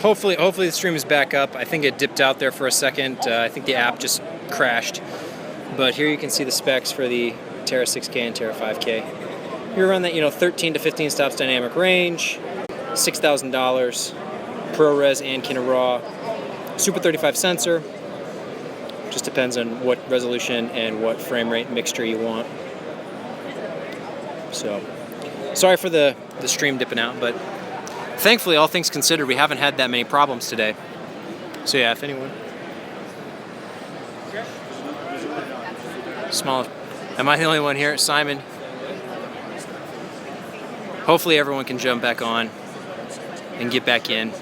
hopefully the stream is back up. I think it dipped out there for a second. I think the app just crashed. But here you can see the specs for the Terra 6K and Terra 5K. You're around that, 13 to 15 stops dynamic range, $6,000, ProRes and Kina Raw, Super 35 sensor. Just depends on what resolution and what frame rate mixture you want. So, sorry for the stream dipping out, but thankfully, all things considered, we haven't had that many problems today. So yeah, if anyone. Small. Am I the only one here? Simon. Hopefully everyone can jump back on and get back in.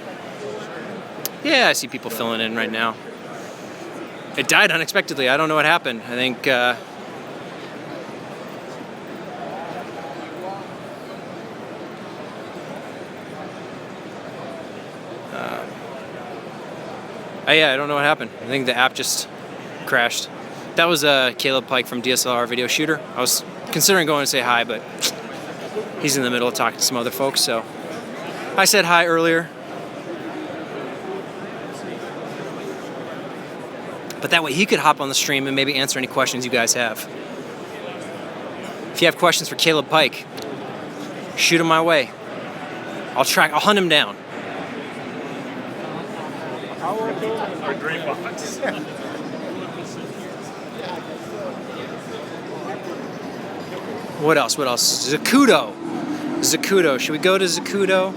Yeah, I see people filling in right now. It died unexpectedly. I don't know what happened. I think yeah, I don't know what happened. I think the app just crashed. That was Caleb Pike from DSLR Video Shooter. I was considering going to say hi, but he's in the middle of talking to some other folks, so I said hi earlier. But that way he could hop on the stream and maybe answer any questions you guys have. If you have questions for Caleb Pike, shoot them my way. I'll hunt him down. What else? Zacuto. Should we go to Zacuto?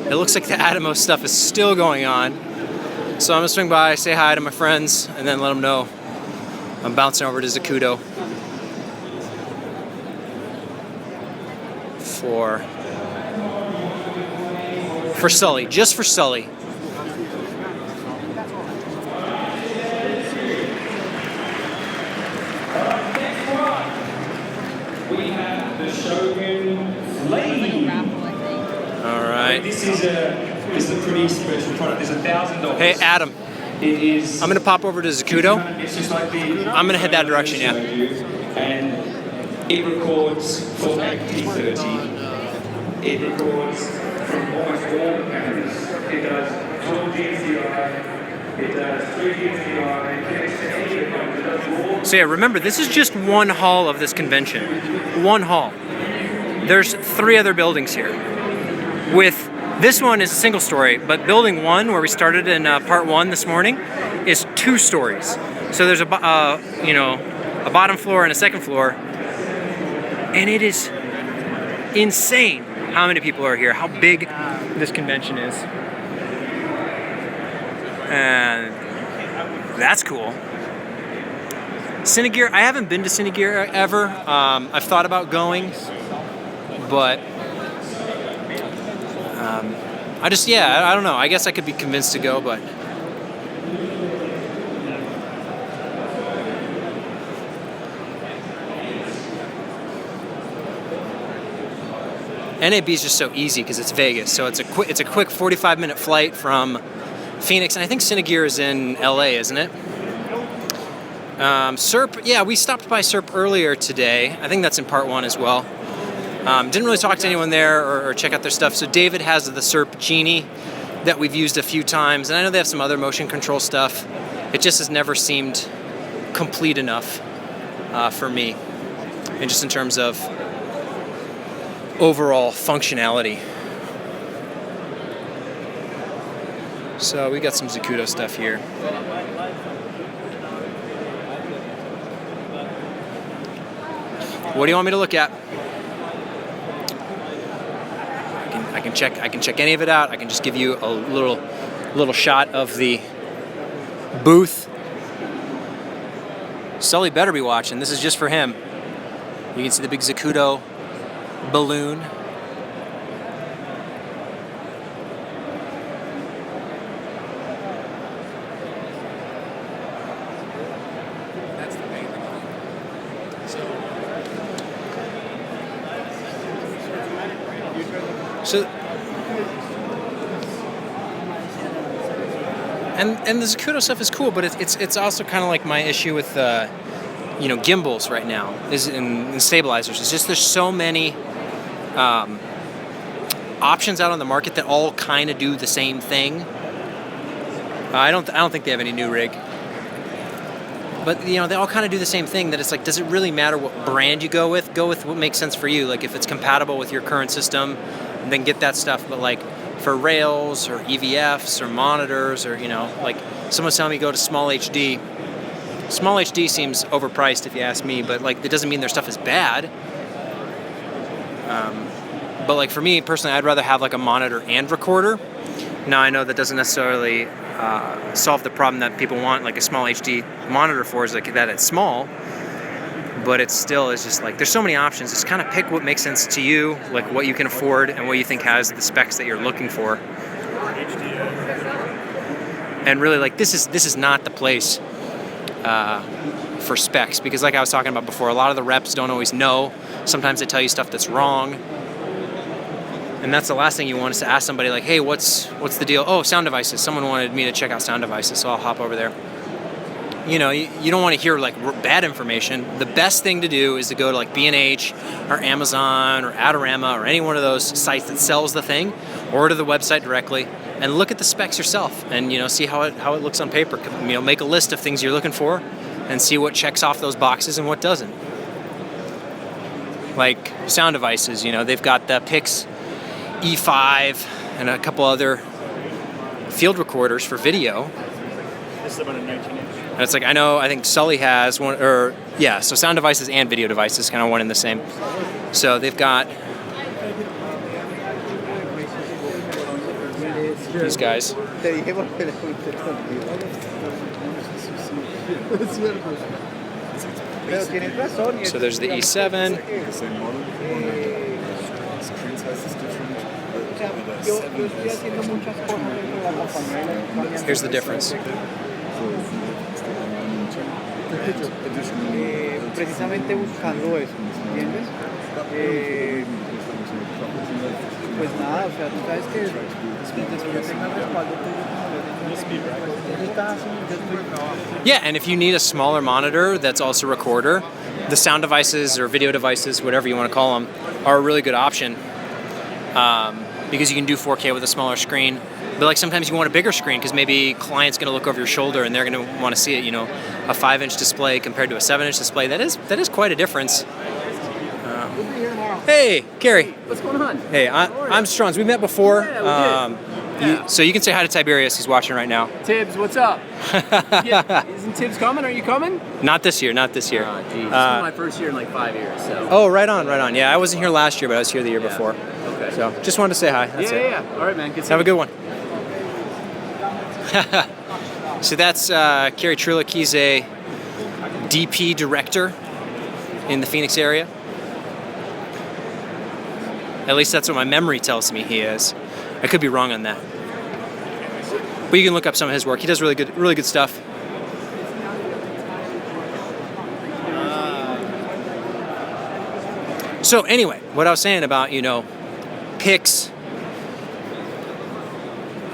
It looks like the Atmos stuff is still going on. So I'm gonna swing by, say hi to my friends, and then let them know I'm bouncing over to Zacuto for Sully, just for Sully. This is a pretty special product. There's $1,000. Hey, Adam. It is. I'm gonna pop over to Zacuto. I'm gonna head that direction, yeah. And it records 4K 30. It records from almost all the cameras. It does 12 DCI. It does 3 DCI. It connects to any of the cameras. It does raw. So yeah, remember, this is just one hall of this convention. One hall. There's 3 other buildings here. With this one is a single story, but building 1, where we started in part 1 this morning, is 2 stories. So there's a bottom floor and a second floor, and it is insane how many people are here, how big this convention is, and that's cool. Cinegear, I haven't been to Cinegear ever. I've thought about going, but I don't know. I guess I could be convinced to go, but NAB is just so easy because it's Vegas. So it's a quick 45-minute flight from Phoenix, and I think Cinegear is in LA, isn't it? SERP, yeah, we stopped by SERP earlier today. I think that's in part 1 as well. Didn't really talk to anyone there or check out their stuff. So David has the SERP Genie that we've used a few times, and I know they have some other motion control stuff. It just has never seemed complete enough for me, and just in terms of overall functionality. So we got some Zacuto stuff here. What do you want me to look at? I can check any of it out. I can just give you a little shot of the booth. Sully better be watching. This is just for him. You can see the big Zacuto balloon. That's the main thing. So, and the Zacuto stuff is cool, but it's also kind of like my issue with gimbals right now is in stabilizers. It's just there's so many options out on the market that all kind of do the same thing I don't think they have any new rig. But you know, they all kind of do the same thing. That it's like, does it really matter what brand you go with? Go with what makes sense for you. Like if it's compatible with your current system, then get that stuff. But like for rails or EVFs or monitors, or you know, like someone's telling me go to Small HD. Small HD seems overpriced if you ask me, but like it doesn't mean their stuff is bad. But like for me personally, I'd rather have like a monitor and recorder. Now I know that doesn't necessarily solve the problem that people want like a Small HD monitor for, is like that it's small, but it still is just like there's so many options. Just kind of pick what makes sense to you, like what you can afford and what you think has the specs that you're looking for. And really, like this is not the place for specs, because like I was talking about before, a lot of the reps don't always know. Sometimes they tell you stuff that's wrong. And that's the last thing you want, is to ask somebody like, hey, what's the deal? Oh, sound devices. Someone wanted me to check out sound devices, so I'll hop over there. You know, you don't want to hear like bad information. The best thing to do is to go to like B&H or Amazon or Adorama or any one of those sites that sells the thing, or to the website directly and look at the specs yourself and, you know, see how it looks on paper. You know, make a list of things you're looking for and see what checks off those boxes and what doesn't. Like sound devices, you know, they've got the Pix E5 and a couple other field recorders for video. This is about a 19-inch. And it's like, I think Sully has one, or yeah, so sound devices and video devices, kind of one in the same. So they've got these guys. So there's the E7. Here's the difference. Precisamente buscando eso, ¿entiendes? Pues nada, o sea, tú sabes que mientras yo tenga el respaldo tuyo, yeah, and if you need a smaller monitor that's also a recorder, the sound devices or video devices, whatever you want to call them, are a really good option, because you can do 4K with a smaller screen. But like sometimes you want a bigger screen because maybe client's going to look over your shoulder and they're going to want to see it. You know, a 5-inch display compared to a 7-inch display, that is quite a difference. Hey, Gary. What's going on? Hey, I'm Strons. We met before. Yeah, we did. So you can say hi to Tiberius. He's watching right now. Tibbs, what's up? Yeah, isn't Tibbs coming? Are you coming? Not this year. Not this year. Oh, geez. This is my first year in like 5 years. So. Oh, right on, right on. Yeah, I wasn't here last year, but I was here the year before. Okay. So just wanted to say hi. That's it. Yeah. All right, man. Good. Have a good one. So that's Kerry Trulick. He's a DP director in the Phoenix area. At least that's what my memory tells me he is. I could be wrong on that. But you can look up some of his work. He does really good stuff. So anyway, what I was saying about, you know, Pix,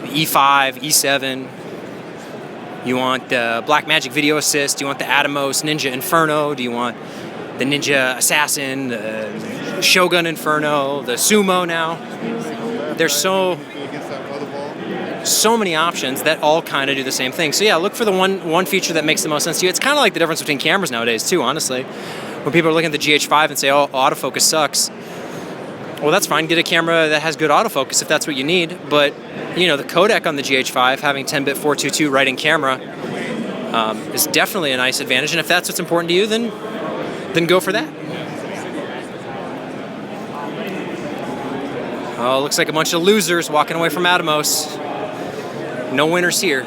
E5, E7, you want the Blackmagic Video Assist, you want the Atomos Ninja Inferno, do you want the Ninja Assassin, the Shogun Inferno, the Sumo now? There's so many options that all kind of do the same thing. So yeah, look for the one feature that makes the most sense to you. It's kind of like the difference between cameras nowadays too, honestly. When people are looking at the GH5 and say, oh, autofocus sucks. Well, that's fine. Get a camera that has good autofocus if that's what you need. But, you know, the codec on the GH5, having 10-bit 422 right in camera, is definitely a nice advantage. And if that's what's important to you, then go for that. Oh, looks like a bunch of losers walking away from Atomos. No winners here.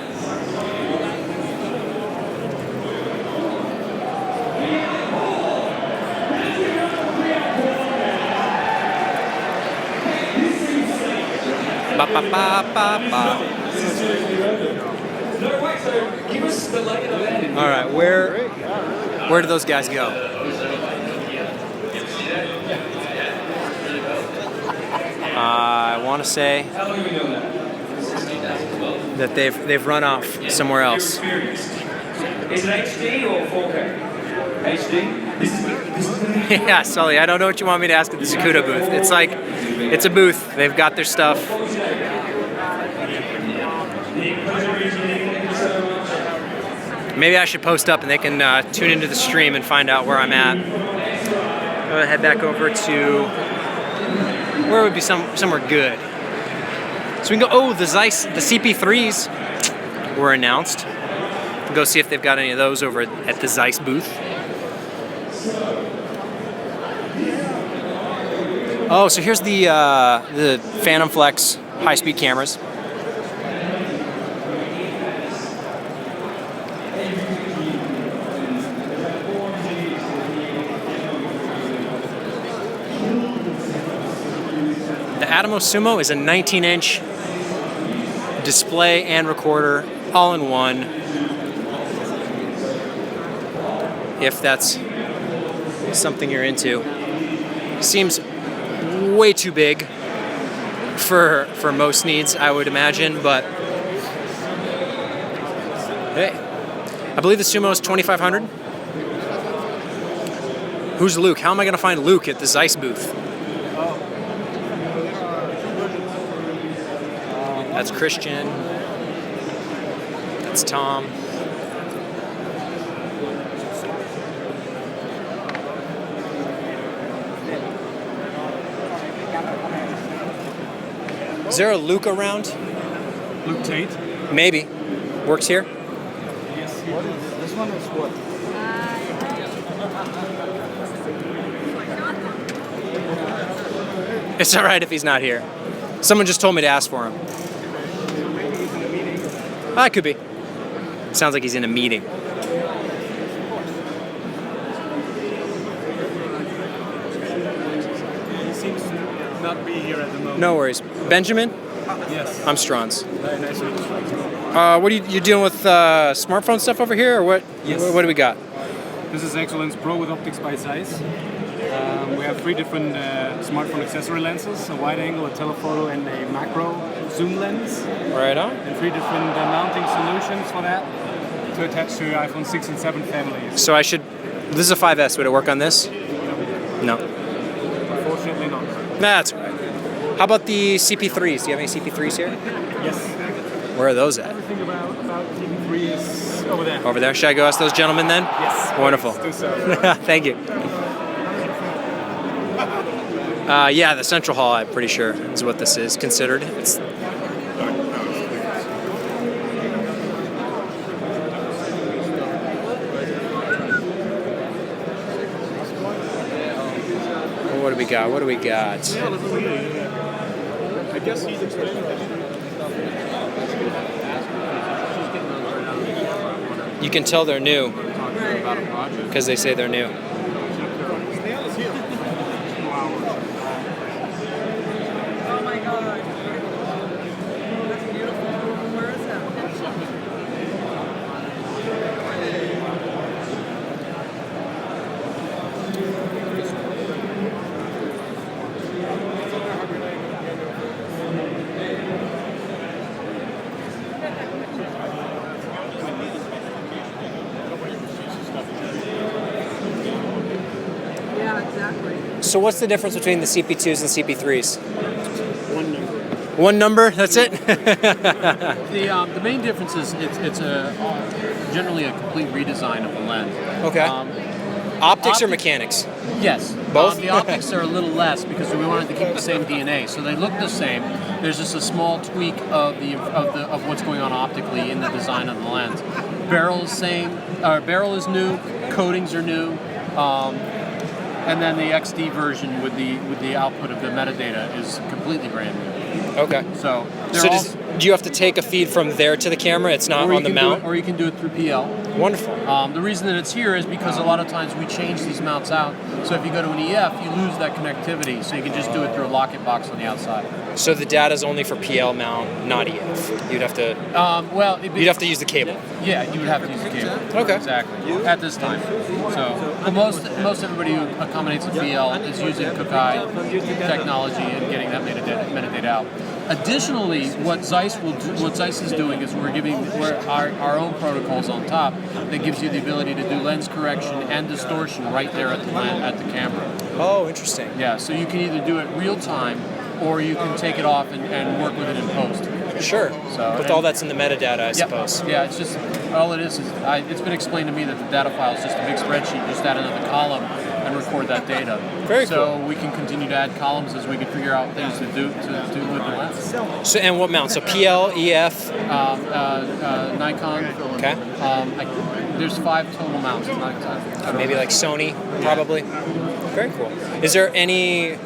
Ba, ba, ba, ba, ba. All right, where do those guys go? I want to say that they've run off somewhere else. Is it HD or 4K? HD? Yeah, Sully, I don't know what you want me to ask at the Zacuto booth. It's like, it's a booth. They've got their stuff. Maybe I should post up and they can tune into the stream and find out where I'm at. Go head back over to where would be somewhere good. So we can go. Oh, the CP3s were announced. We'll go see if they've got any of those over at the Zeiss booth. Oh, so here's the Phantom Flex high-speed cameras. The Atomos Sumo is a 19-inch display and recorder all in one. If that's something you're into. Seems way too big for most needs, I would imagine, but hey, I believe the Sumo is 2,500. Who's Luke? How am I going to find Luke at the Zeiss booth? That's Christian. That's Tom. Is there a Luke around? Luke Tate. Maybe. Works here? Yes. What is this one is what? It's all right if he's not here. Someone just told me to ask for him. That could be. Sounds like he's in a meeting. He seems to not be here at the moment. No worries. Benjamin? Yes. I'm Strauns. Very nice to meet you. What are you dealing with smartphone stuff over here, or what? Yes. What do we got? This is Excellence Pro with optics by Zeiss. We have 3 different smartphone accessory lenses, a wide angle, a telephoto, and a macro zoom lens. Right on. And 3 different mounting solutions for that to attach to your iPhone 6 and 7 families. So I should. This is a 5S. Would it work on this? No. Unfortunately not. That's all right. How about the CP3s? Do you have any CP3s here? Yes. Where are those at? Everything about TV3 is over there. Over there. Should I go ask those gentlemen then? Yes. Wonderful. Do so. Thank you. Yeah, the Central Hall, I'm pretty sure, is what this is considered. It's what do we got? What do we got? I guess he's explaining. You can tell they're new because they say they're new. Oh my god. That's beautiful. Where is that? Yeah, exactly. So what's the difference between the CP2s and CP3s? One number. One number? That's it? The main difference is it's generally a complete redesign of the lens. Okay. Optics or optic- mechanics? Yes. Both? The optics are a little less because we wanted to keep the same DNA, so they look the same. There's just a small tweak of what's going on optically in the design of the lens. Barrel is same. Barrel is new. Coatings are new. And then the XD version with the output of the metadata is completely brand new. Okay. So they're So all, do you have to take a feed from there to the camera? It's not on the mount? or you can do it through PL. Wonderful. The reason that it's here is because a lot of times we change these mounts out. So if you go to an EF, you lose that connectivity. So you can just do it through a locket box on the outside. So the data's only for PL mount, not EF. You'd have to you'd have to use the cable. Yeah, you would have to use the cable. Okay. Exactly. At this time. So but most everybody who accommodates a PL is using Kokai technology and getting that metadata out. Additionally, what Zeiss is doing is we're giving our own protocols on top that gives you the ability to do lens correction and distortion right there at the camera. Oh, interesting. Yeah, so you can either do it real time or you can take it off and work with it in post. Sure. So, With all that's in the metadata, I suppose. Yeah, it's just, all it is it's been explained to me that the data file is just a big spreadsheet. Just add another column and record that data. Very so we can continue to add columns as we can figure out things to do with the lens. So, and what mount? So PL, EF? Nikon. Okay. There's 5 total mounts. It's not exactly. Maybe like Sony, probably. Very cool. Is there any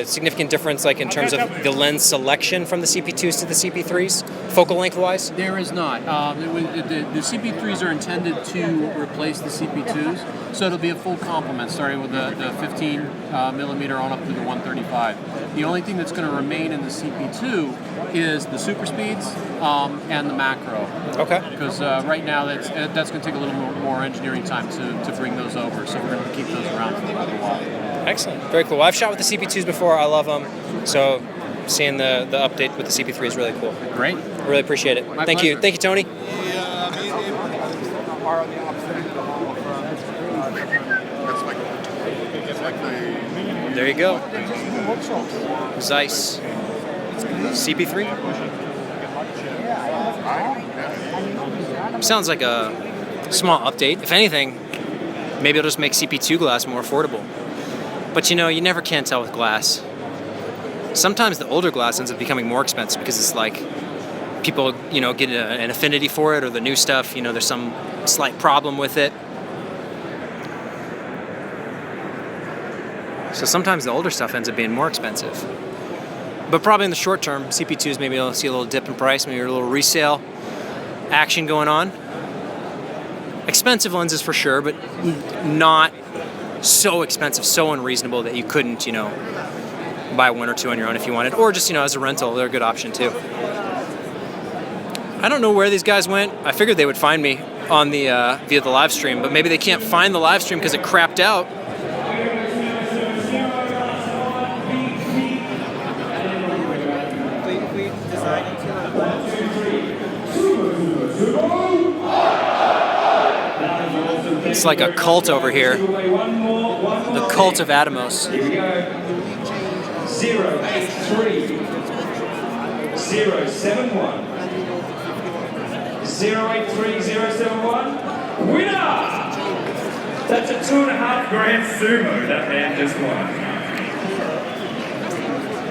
significant difference, like in terms of the lens selection from the CP2s to the CP3s, focal length wise? There is not. The CP3s are intended to replace the CP2s, so it'll be a full complement, starting with the 15 millimeter on up to the 135. The only thing that's going to remain in the CP2 is the super speeds and the macro. Okay. Because right now that's going to take a little more engineering time to bring those over, so we're going to keep those around for a little while. Excellent. Very cool. Well, I've shot with the CP2s before. I love them. So seeing the update with the CP3 is really cool. Great. I really appreciate it. My Thank pleasure. you. Thank you, Tony. There you go. Zeiss CP3. Sounds like a small update. If anything, maybe it'll just make CP2 glass more affordable. But you know, you never can tell with glass. Sometimes the older glass ends up becoming more expensive because it's like people, you know, get an affinity for it, or the new stuff, you know, there's some slight problem with it. So sometimes the older stuff ends up being more expensive. But probably in the short term, CP2s, maybe you'll see a little dip in price, maybe a little resale action going on. Expensive lenses for sure, but not so expensive, so unreasonable that you couldn't, you know, buy one or two on your own if you wanted, or just, you know, as a rental, they're a good option too. I don't know where these guys went. I figured they would find me on the via the live stream, but maybe they can't find the live stream because it crapped out. It's like a cult over here. The cult of Atomos. 083071. 083071. Winner! That's a $2.5 grand sumo that man just won.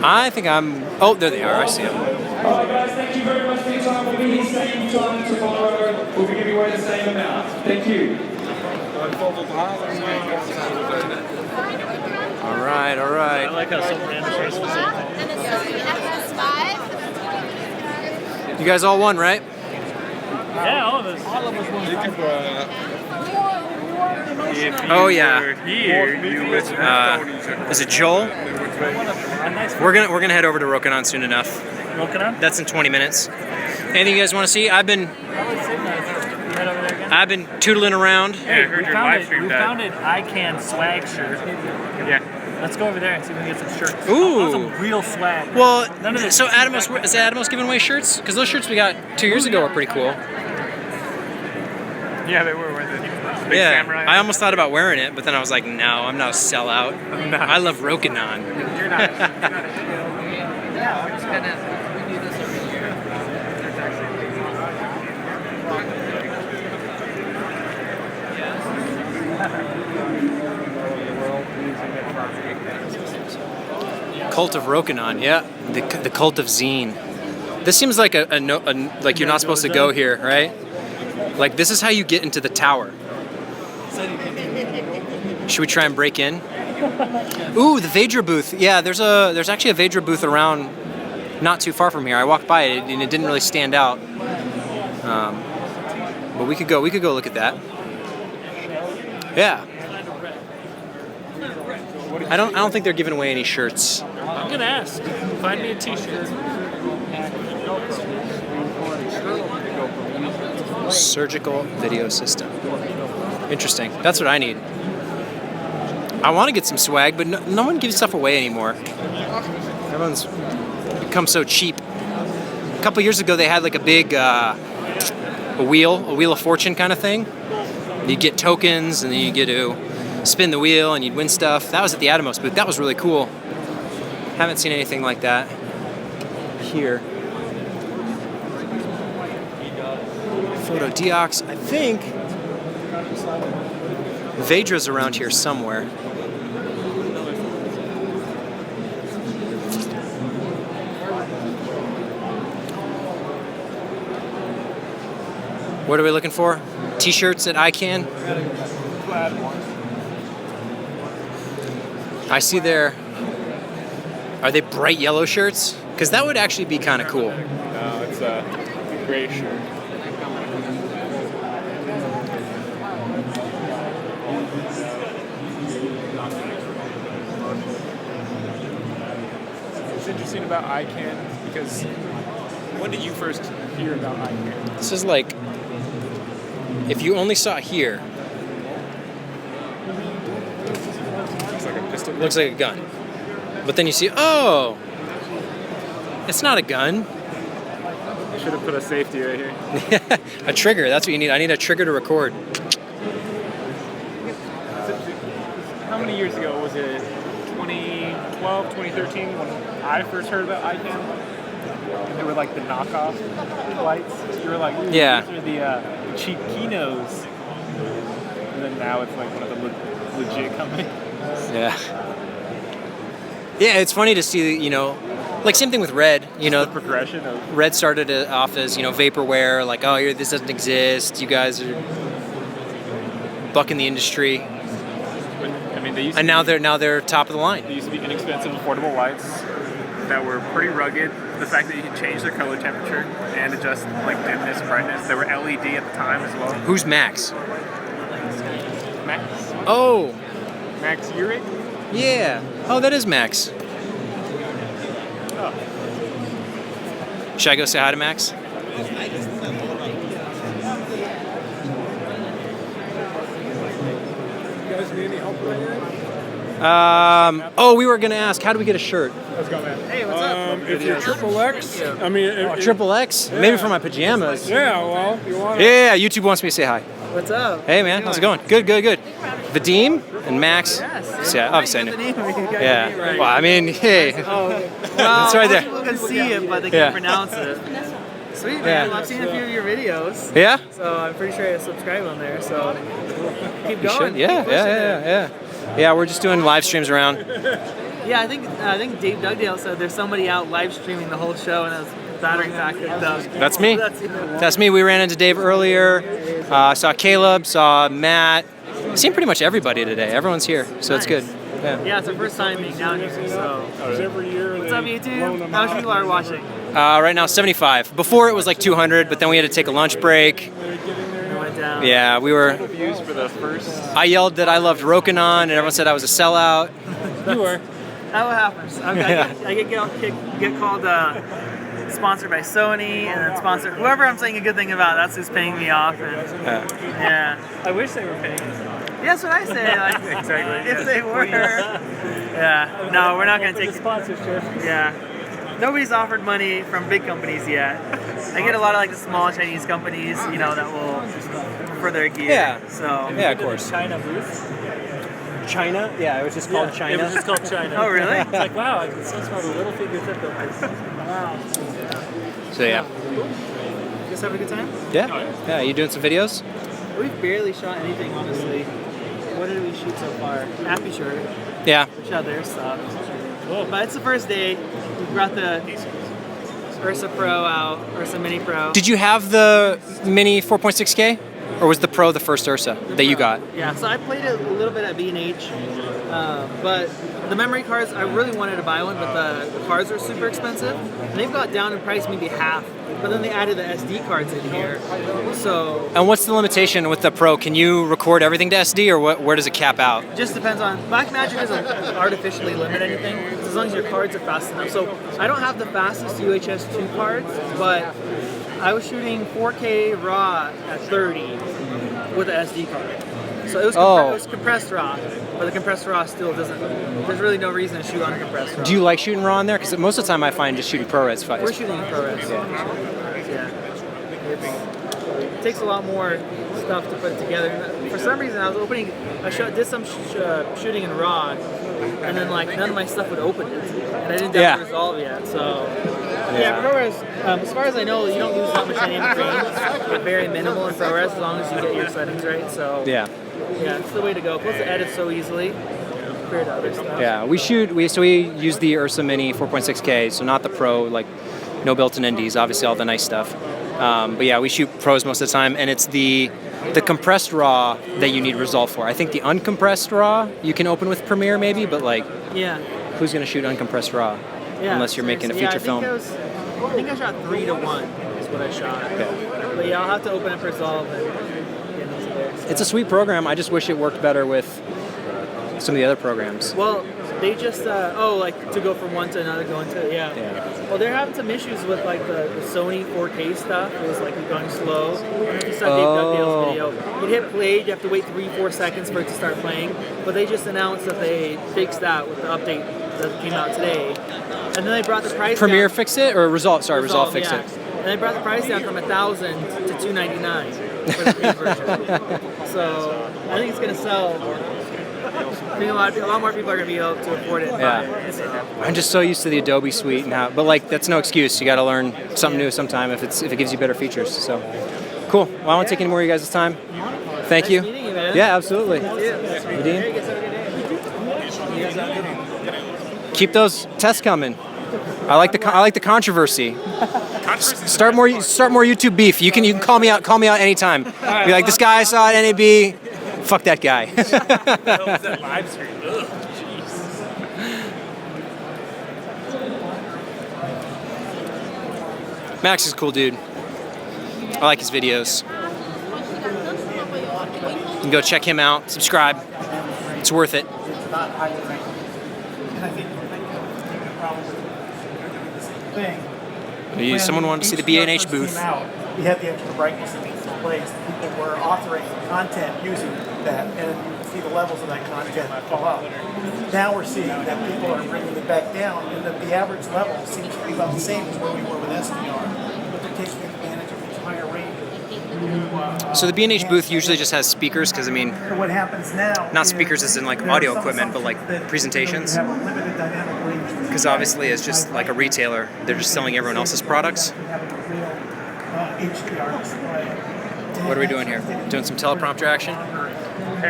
I think I'm... Oh, there they are. I see them. Alright guys, thank you very much for your time. We'll be here same time tomorrow. We'll be giving away the same amount. Thank you. All right. I like how some random person was saying You guys all won, right? yeah, all of us. Oh yeah. Here, you would Is it Joel? We're gonna head over to Rokinon soon enough. Rokinon? That's in 20 minutes. Anything you guys want to see? I've been tootling around. Yeah, I heard your live stream. We found an ICANN swag shirt. Yeah. Let's go over there and see if we can get some shirts. Ooh. I want some real swag. Well, None of this so Atomos, is Atomos giving away shirts? Because those shirts we got 2 years ago were pretty cool. Yeah, they were with it. Big Yeah, samurai. I almost thought about wearing it, but then I was like, no, I'm not a sellout. No. I love Rokinon. You're not. Yeah, we're just gonna do this every year. Cult of Rokinon, yeah. The cult of Zine. This seems like like you're not supposed to go here, right? Like this is how you get into the tower. Should we try and break in? Ooh, the Vedra booth. Yeah, there's actually a Vedra booth around not too far from here. I walked by it and it didn't really stand out. But we could go look at that. Yeah. I don't think they're giving away any shirts. I'm gonna ask. Find me a t-shirt. Surgical video system. Interesting. That's what I need. I want to get some swag, but no one gives stuff away anymore. Everyone's become so cheap. A couple years ago, they had like a big a wheel of fortune kind of thing. You'd get tokens, and then you get to spin the wheel, and you'd win stuff. That was at the Atomos booth. That was really cool. Haven't seen anything like that here. Telephoto Deox. I think Vedra's around here somewhere. What are we looking for? T-shirts at ICANN? I see there. Are they bright yellow shirts? Because that would actually be kind of cool. No, it's a gray shirt. What's interesting about ICANN because when did you first hear about ICANN? This is like, if you only saw it here, looks like a gun. But then you see, oh, it's not a gun. You should have put a safety right here. A trigger, that's what you need. I need a trigger to record. How many years ago was it? 2012, 2013 when I first heard about ICANN? They were like the knockoff lights. You were like, ooh, Yeah. these are the cheap Kinos. And then now it's like one of the legit companies. Yeah. Yeah, it's funny to see, you know, like same thing with Red, you know. The progression of Red started off as, you know, vaporware, like, oh, this doesn't exist. You guys are bucking the industry. I mean, they used And to now they're top of the line. They used to be inexpensive, affordable lights that were pretty rugged. The fact that you could change their color temperature and adjust like dimness, brightness. They were LED at the time as well. Who's Max? Max. Oh, Max Urich? yeah. Oh, that is Max. Oh. Should I go say hi to Max? You guys need any help with that? Oh, we were gonna ask, how do we get a shirt? Let's go, man. Hey, what's up? If you're triple X, I mean, Triple X? Maybe for my pajamas. yeah, well, you want to. Yeah, YouTube wants me to say hi. What's up? Hey man, how's it going? Good. Vadim and Max. Yes. Yeah, obviously I You got the knew. name. You got the name Yeah. right. Well, I mean, hey. Oh, well, It's right there. People can see it, but they Yeah. can't pronounce it. Sweet, man. Yeah. Well, I've seen a few of your videos. Yeah? So I'm pretty sure I subscribe on there. So keep You going. should. Yeah, Keep pushing it. yeah. Yeah, we're just doing live streams around. Yeah, I think Dave Dugdale said there's somebody out live streaming the whole show, and it was battery pack hooked up. That's me. That's me. We ran into Dave earlier. Saw Caleb, saw Matt. Seen pretty much everybody today. Everyone's here, so it's good. Yeah. Yeah, it's our first time being down here. So Every year. what's up, YouTube? How many people are watching? Right now, 75. Before it was like 200, but then we had to take a lunch break. It went down. Yeah, we were. Views for the first. I yelled that I loved Rokinon, and everyone said I was a sellout. You were. That's what happens. I get called sponsored by Sony, and then sponsored whoever I'm saying a good thing about. That's who's paying me off. And, yeah. I wish they were paying us. Yeah, that's what I say. Like, Exactly. if they were. Yeah. No, we're not gonna take. Sponsorship. Yeah. Nobody's offered money from big companies yet. I get a lot of like the small Chinese companies, you know, that will for their gear. Yeah. So. Yeah, of course. China booth. China? Yeah, it was just called China. It was just called China. Oh, really? It's like, wow, I can still smell the little fingers at the wow. So yeah. You guys have a good time? Yeah, you doing some videos? We've barely shot anything, honestly. What did we shoot so far? Happy Short. Yeah. We shot their stuff. But it's the first day. We brought the Ursa Pro out, Ursa Mini Pro. Did you have the Mini 4.6K? Or was the Pro the first Ursa that you got? Yeah, so I played it a little bit at B&H, but the memory cards, I really wanted to buy one, but the cards are super expensive, and they've got down in price maybe half, but then they added the SD cards in here, so... And what's the limitation with the Pro? Can you record everything to SD, or where does it cap out? Just depends on... Blackmagic doesn't artificially limit anything, as long as your cards are fast enough. So I don't have the fastest UHS-2 cards, but I was shooting 4K RAW at 30 with an SD card. So it was compressed RAW, but the compressed RAW still doesn't... There's really no reason to shoot on a compressed RAW. Do you like shooting RAW in there? Because most of the time I find just shooting ProRes files. We're shooting in ProRes. Yeah. It takes a lot more stuff to put together. for some reason I was opening, did some shooting in RAW, and then like none of my stuff would open it, and I didn't download Resolve yet. So yeah, ProRes. As far as I know, you don't use that much dynamic range. It's very minimal in ProRes as long as you get your settings right. So yeah, it's the way to go. Plus, it edits so easily compared to other stuff. Yeah, we use the Ursa Mini 4.6K, so not the Pro, like no built-in NDs, obviously all the nice stuff. But yeah, we shoot pros most of the time, and it's the compressed RAW that you need Resolve for. I think the uncompressed RAW you can open with Premiere maybe, but like, who's gonna shoot uncompressed RAW unless you're making a feature film? I think I shot 3:1 is what I shot. Okay. But yeah, I'll have to open up Resolve and get into there. So. It's a sweet program. I just wish it worked better with some of the other programs. Well, they just like to go from one to another, go into Well, they're having some issues with like the Sony 4K stuff. It was like going slow. You saw Dave Dugdale's video. You hit play, you have to wait 3-4 seconds for it to start playing. But they just announced that they fixed that with the update that came out today. And then they brought the price Premiere down. fixed it, or Resolve? Sorry, Resolve fixed it. And they brought the price down from $1,000 to $299 for the paid version. So I think it's going to sell. I think a lot more people are going to be able to afford it. I'm just so used to the Adobe suite and but like that's no excuse. You got to learn something new sometime if it gives you better features. So cool. Well, I won't take any more of you guys' time. Thank you. Nice meeting you, man. Yeah, absolutely. Keep those tests coming. I like the controversy. Start more YouTube beef. You can call me out anytime. Be like, this guy I saw at NAB. Fuck that guy. That live stream. Ugh, jeez. Max is a cool dude. I like his videos. You can go check him out. Subscribe. It's worth it. Someone wanted to see the B&H booth. We had the extra brightness in place. People were authoring content using that, and you can see the levels of that content fall out. Now we're seeing that people are bringing it back down, and that the average level seems to be about the same as where we were with SDR, but they're taking advantage of this higher range. So the B&H booth usually just has speakers, because I mean, so what happens now? Not speakers as in like audio equipment, but like presentations. Because obviously, it's just like a retailer; they're just selling everyone else's products. What are we doing here? Doing some teleprompter action?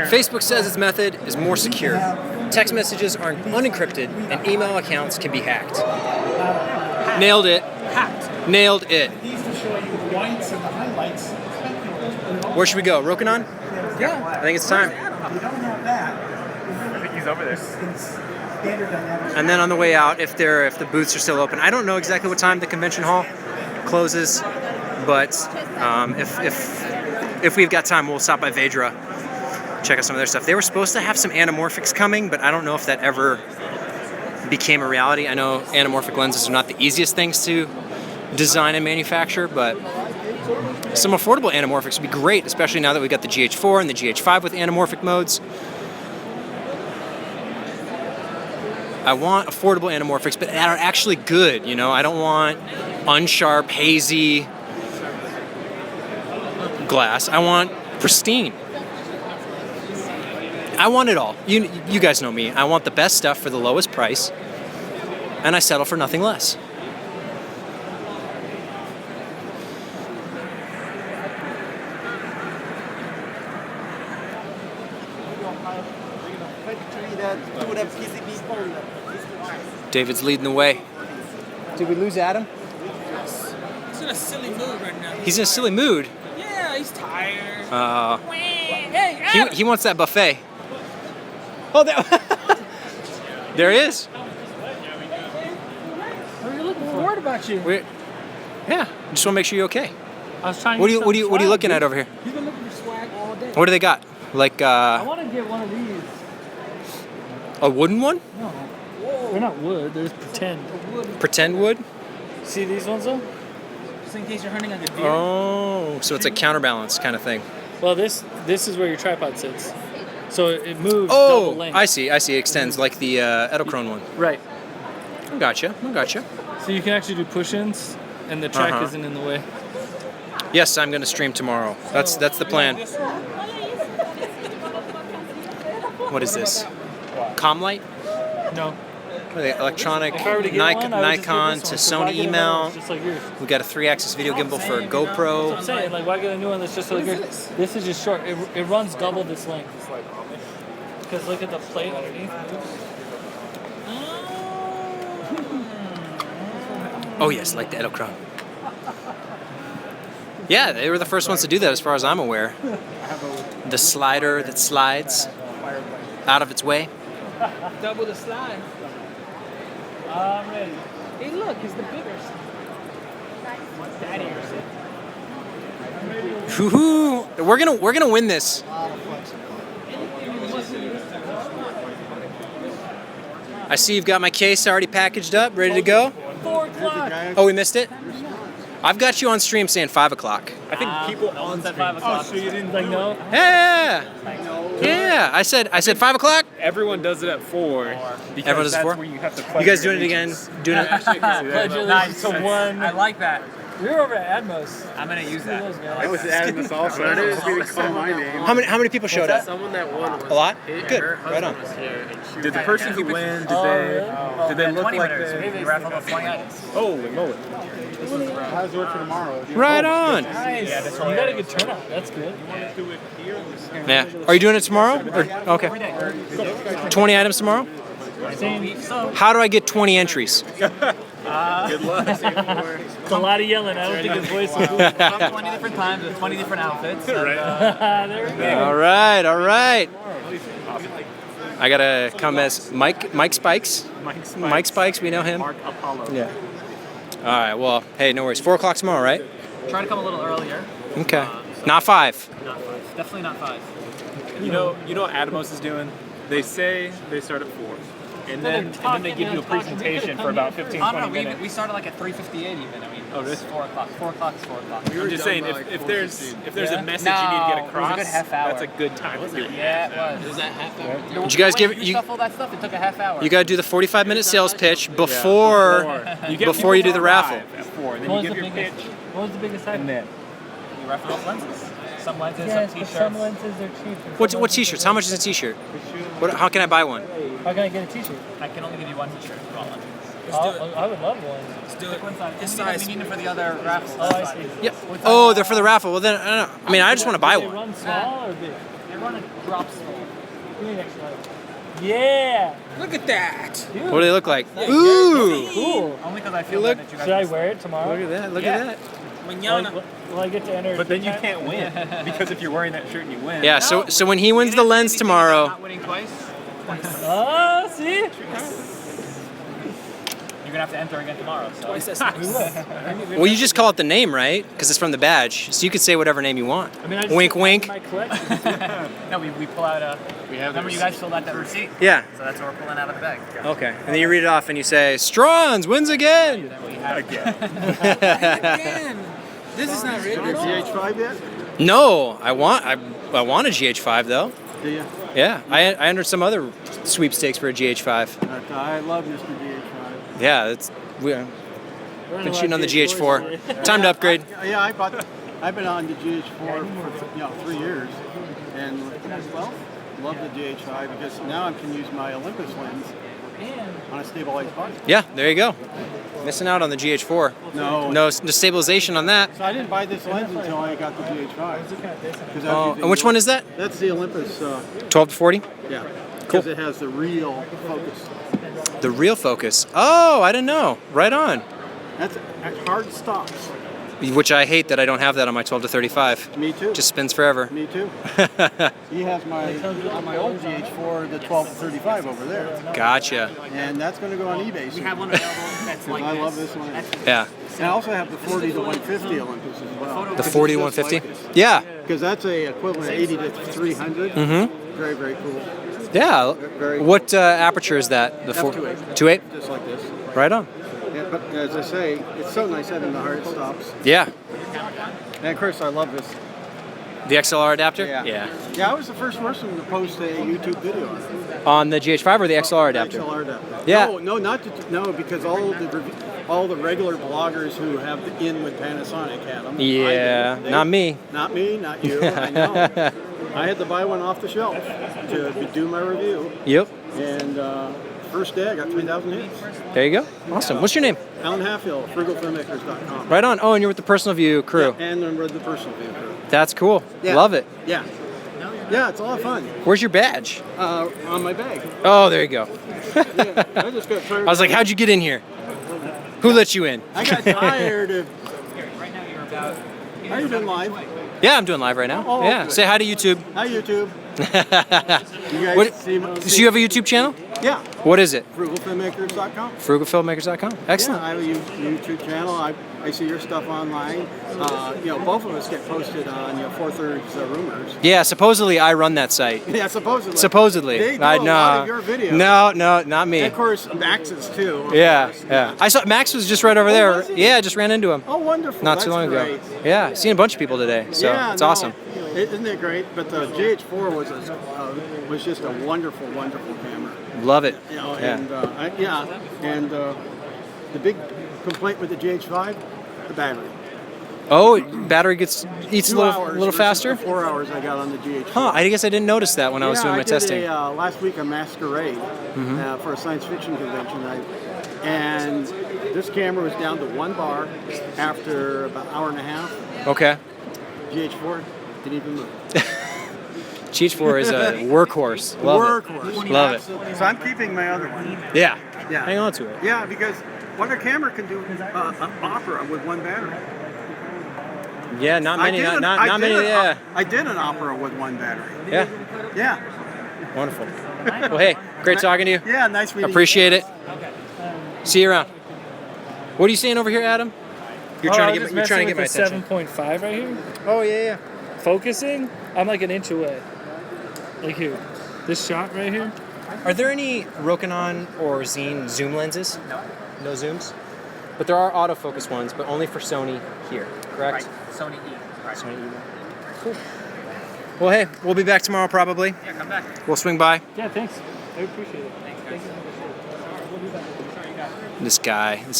Facebook says its method is more secure. Text messages are unencrypted and email accounts can be hacked. Nailed it. Nailed it. Where should we go? Rokinon? Yeah. I think it's time. I think he's over there. And then on the way out, if the booths are still open, I don't know exactly what time the convention hall closes, but if we've got time, we'll stop by Vedra, check out some of their stuff. They were supposed to have some anamorphics coming, but I don't know if that ever became a reality. I know anamorphic lenses are not the easiest things to design and manufacture, but some affordable anamorphics would be great, especially now that we've got the GH4 and the GH5 with anamorphic modes. I want affordable anamorphics, but that are actually good, you know? I don't want unsharp, hazy glass. I want pristine. I want it all. You guys know me. I want the best stuff for the lowest price, and I settle for nothing less. David's leading the way. Did we lose Adam? He's in a silly mood right now. He's in a silly mood? Yeah, he's tired. He wants that buffet. Oh, there he is. What are you looking for? What about you? Yeah, just want to make sure you're okay. I was trying. What are you looking at over here? You've been looking for swag all day. What do they got? Like I want to get one of these. a wooden one? No. They're not wood. They're pretend. Pretend wood? See these ones though? Just in case you're hunting like a deer. Oh, so it's a counterbalance kind of thing. Well, this is where your tripod sits. So it moves double length. I see. It extends like the Edelkrone one. Right. I gotcha. So you can actually do push-ins, and the track isn't in the way. Yes, I'm going to stream tomorrow. That's the plan. what is this? Comlight? No. What are they, electronic If I were to get one, I would just get Nikon this to one, 'cause I Sony get another one E-mount. just like yours. We got a 3-axis video gimbal for a That's GoPro. what I'm saying. Like, why get a new one that's just like yours? This is just short. It runs double this length. Because look at the plate underneath. Oh yes, like the Edelkron. Yeah, they were the first ones to do that as far as I'm aware. The slider that slides out of its way. Double the slide. I'm ready. Hey, look, it's the bigger Daddy or Woohoo! We're gonna win this. I see you've got my case already packaged up, ready to go. 4 o'clock. Oh, we missed it? I've got you on stream saying 5 o'clock. I think people No on one's at stream. 5 o'clock. Oh, so you didn't Like, no. Yeah! Yeah, I said 5 o'clock? Everyone does it at 4. Because Everyone does it at that's 4? where you have to You guys doing it again? Doing it? Pledge allegiance to one. I like that. You're over at Atmos. I'm gonna use that. I was adding this also. I didn't even call my name. How many people showed up? Someone that won was A lot? her Good. husband Right on. was here, and she Did the person who win, did they look 20 like winners. they... We raffled off 20 items. Holy moly. How's it work for tomorrow? Right on. Nice. You got a good turnout. That's good. Yeah. Are you doing it tomorrow? Or, okay. 20 items tomorrow? How do I get 20 entries? It's a lot of yelling. I don't think his voice will move. From 20 different times with 20 different outfits. And, There we go. All right, all right. I gotta come as Mike Spikes. Mike Spikes, we know him. Mark Apollo. Yeah. All right. Well, hey, no worries. 4 o'clock tomorrow, right? try to come a little earlier. Okay. Not 5. Not 5. Definitely not 5. You know what Atomos is doing? They say they start at 4. And then they give you a presentation for about 15, Oh, 20 no, minutes. we started like at 3:58 even. I mean, really? it's 4 o'clock. 4 o'clock is 4 o'clock. I'm just saying, if there's Yeah. a message you need to get No, it was a across, good half hour. that's a good time to do it. Yeah, it was. was that half hour? Did you guys give you stuff all that stuff? It took a half hour. You gotta do the 45-minute sales pitch before Before you do the raffle. At 4, then What you was give the your biggest? pitch, What was the biggest and item? then You raffle off lenses. Some lenses, Yes, some but t-shirts. some lenses are cheap. and What some lenses t-shirts? are How much is a t-shirt? How can I buy one? How can I get a t-shirt? I can only give you one t-shirt for all lenses. I would love one. Pick one size. This size. We need it for the other raffles. Oh, I see. Yeah. Oh, they're for the raffle. Well, then I don't know. I mean, I just want to buy Do they one. run small or big? They run a drop small. Give me an extra item. Yeah. Look at that. Dude. What do they look like? Ooh. Cool. Only because I feel look- bad that you guys Should I missed wear it tomorrow? Look at that. Look Yeah. at that. Will I get to enter? but then you time? can't win because if you're wearing that shirt and you win. Yeah. So when he wins the lens tomorrow, Not winning twice. Oh, see? You're gonna have to enter again tomorrow. So. well, you just call it the name, right? Because it's from the badge, so you could say whatever name you want. I mean, I just Wink, put wink. My collection. No, we pull out a. Remember you guys filled out that receipt. Yeah. So that's what we're pulling out of the bag. Okay. And then you read it off and you say, Strons wins again. Then we have This is not real. GH5 yet? No, I want a GH5 though. Do you? Yeah, I entered some other sweepstakes for a GH5. I love Mr. GH5. Yeah, we've been shooting on the GH4. Time to upgrade. Yeah, I've been on the GH4 for 3 years, and well, love the GH5 because now I can use my Olympus lens on a stabilized body. Yeah, there you go. Missing out on the GH4. No stabilization on that. So I didn't buy this lens until I got the GH5. Oh, and which one is that? That's the Olympus. 12 to 40? Yeah. Because it has the real focus. The real focus. Oh, I didn't know. Right on. That's hard stops. Which I hate that I don't have that on my 12 to 35. Me too. Just spins forever. Me too. He has on my old GH4 the 12 to 35 over there. Gotcha. And that's going to go on eBay soon. We have one available that's like I this. love this one. Yeah. And I also have the 40 to 150 Olympus as well. The 40 to 150? Yeah. Because that's a equivalent of 80 to 300. Mm-hmm. Very, very cool. Yeah. What aperture is that? The F2.8. 2.8? Just like this. Right on. Yeah, but as I say, it's so nice having the hard stops. Yeah. And of course, I love this. The XLR adapter? Yeah. Yeah. Yeah, I was the first person to post a YouTube video on it. On the GH5 or the XLR adapter? XLR adapter. Yeah. No, not to, no, because all the all the regular bloggers who have the in with Panasonic had them. Yeah, not me. Not me, not you. I know. I had to buy one off the shelf to do my review. Yep. And first day, I got 3,000 hits. There you go. Awesome. What's your name? Alan Halfhill, frugalfilmmakers.com. Right on. Oh, and you're with the Personal View crew. Yeah, and then we're the Personal View crew. That's cool. Yeah. Love it. Yeah. Yeah, it's a lot of fun. Where's your badge? On my bag. Oh, there you go. Yeah, I just got tired. I was like, how'd you get in here? Who let you in? I got tired of. Are you doing live? Yeah, I'm doing live right now. Oh, yeah. good. Say hi to YouTube. Hi, YouTube. You guys What, see, so you have a YouTube channel? Yeah. What is it? Frugalfilmmakers.com. Frugalfilmmakers.com. Excellent. Yeah, I have a YouTube channel. I see your stuff online. Both of us get posted on 4/3 Rumors. Yeah, supposedly I run that site. Yeah, supposedly. Supposedly. They do a lot of your videos. No, not me. And of course, Max's too. Of course. Yeah. I saw Max was just right over there. was he? Yeah, I just ran into him. Oh, wonderful. Not too long ago. Yeah, I've seen a bunch of people today, so it's awesome. Isn't it great? But the GH4 was just a wonderful, wonderful camera. Love it. Yeah. And the big complaint with the GH5, the battery. Oh, battery eats a 2 little, hours little versus faster? the 4 hours I got on the GH4. Huh, I guess I didn't notice that when I was doing my testing. I did last week a masquerade for a science fiction convention. And this camera was down to 1 bar after about an hour and a half. Okay. GH4 didn't even move. GH4 is a workhorse. Love it. Love it. So I'm keeping my other one. Yeah. Yeah. Hang on to it. Yeah, because what a camera can do an opera with 1 battery. Yeah, not many. Not many. Yeah. I did an opera with 1 battery. Yeah. Yeah. Wonderful. Well, hey, great talking to you. Yeah, nice meeting you. Appreciate it. See you around. What are you saying over here, Adam? You're trying to get my attention. 7.5 right here. Oh yeah. Focusing, I'm like an inch away. Like here, this shot right here. Are there any Rokinon or Zine zoom lenses? No zooms? But there are autofocus ones, but only for Sony here, correct? Right. Sony E. Right. Sony E. Cool. Well, hey, we'll be back tomorrow probably. Yeah, come back. We'll swing by. Yeah, thanks. I appreciate it. Thanks. We'll be back. This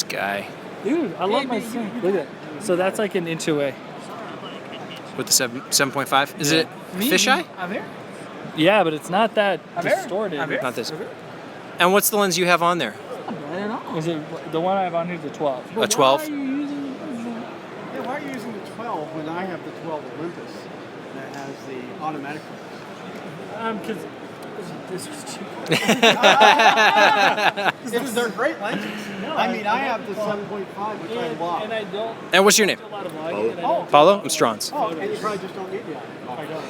guy. Dude, I love my sync. Look at that. So that's like an inch away. With the 7.5? Is it fisheye? Yeah, but it's not that distorted. Not this. And what's the lens you have on there? I don't know. Is it the one I have on here? Is a 12. A 12? Why are you using the 12 when I have the 12 Olympus that has the automatic? Because this was cheap. They're great lenses. I mean, I have the 7.5, which I love. And I don't. And what's your name? A lot of vlogging, and I don't. Paulo? I'm Strauns. Oh, and you probably just don't need the I don't.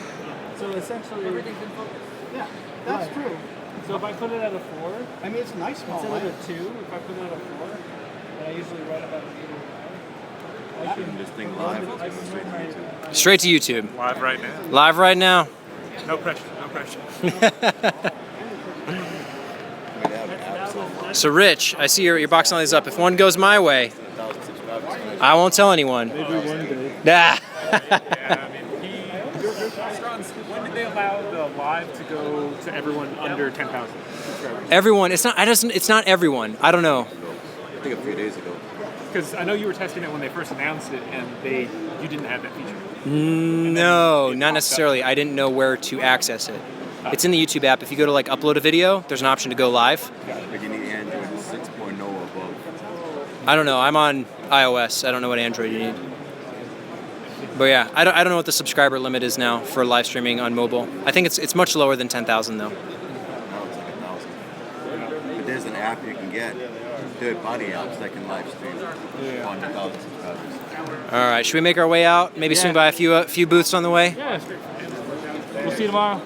So essentially, everything's in focus. Yeah, that's true. So if I put it at a 4, I mean, it's a nice small instead of lens. a 2, if I put it at a 4, and I usually run about an 8 or 9, I can This thing live. I can swing my. Straight to YouTube. Live right now. Live right now. No pressure. No pressure. So Rich, I see your box line is up. If one goes my way, I won't tell anyone. Maybe one day. Nah. Yeah, I mean, when did they allow the live to go to everyone under 10,000 subscribers? Everyone. It's not everyone. I don't know. I think a few days ago. Because I know you were testing it when they first announced it, and you didn't have that feature. No, not necessarily. I didn't know where to access it. It's in the YouTube app. If you go to like upload a video, there's an option to go live. But you need Android 6.0 or above. I don't know. I'm on iOS. I don't know what Android you need. But yeah, I don't know what the subscriber limit is now for live streaming on mobile. I think it's much lower than 10,000 though. Now it's like 1,000. But there's an app you can get, third-party apps that can live stream on 1,000 subscribers. All right, should we make our way out? Maybe swing by a few booths on the way. Yeah. We'll see you tomorrow.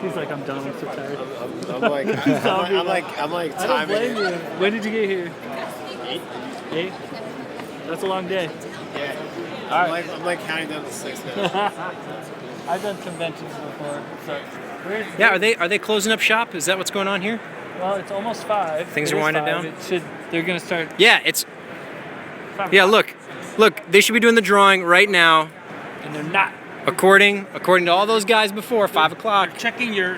He's like, I'm done. I'm so tired. I'm like I don't timing blame you. it. When did you get here? 8? That's a long day. Yeah. All I'm like counting down to 6 now. I've done conventions before. So Yeah, are they closing up shop? Is that what's going on here? well, it's almost 5. Things It are is winding 5. down? They're gonna start. Yeah, it's 5 yeah. Look, they should be doing the drawing right now. and they're not. According to all those guys before 5 o'clock. Checking your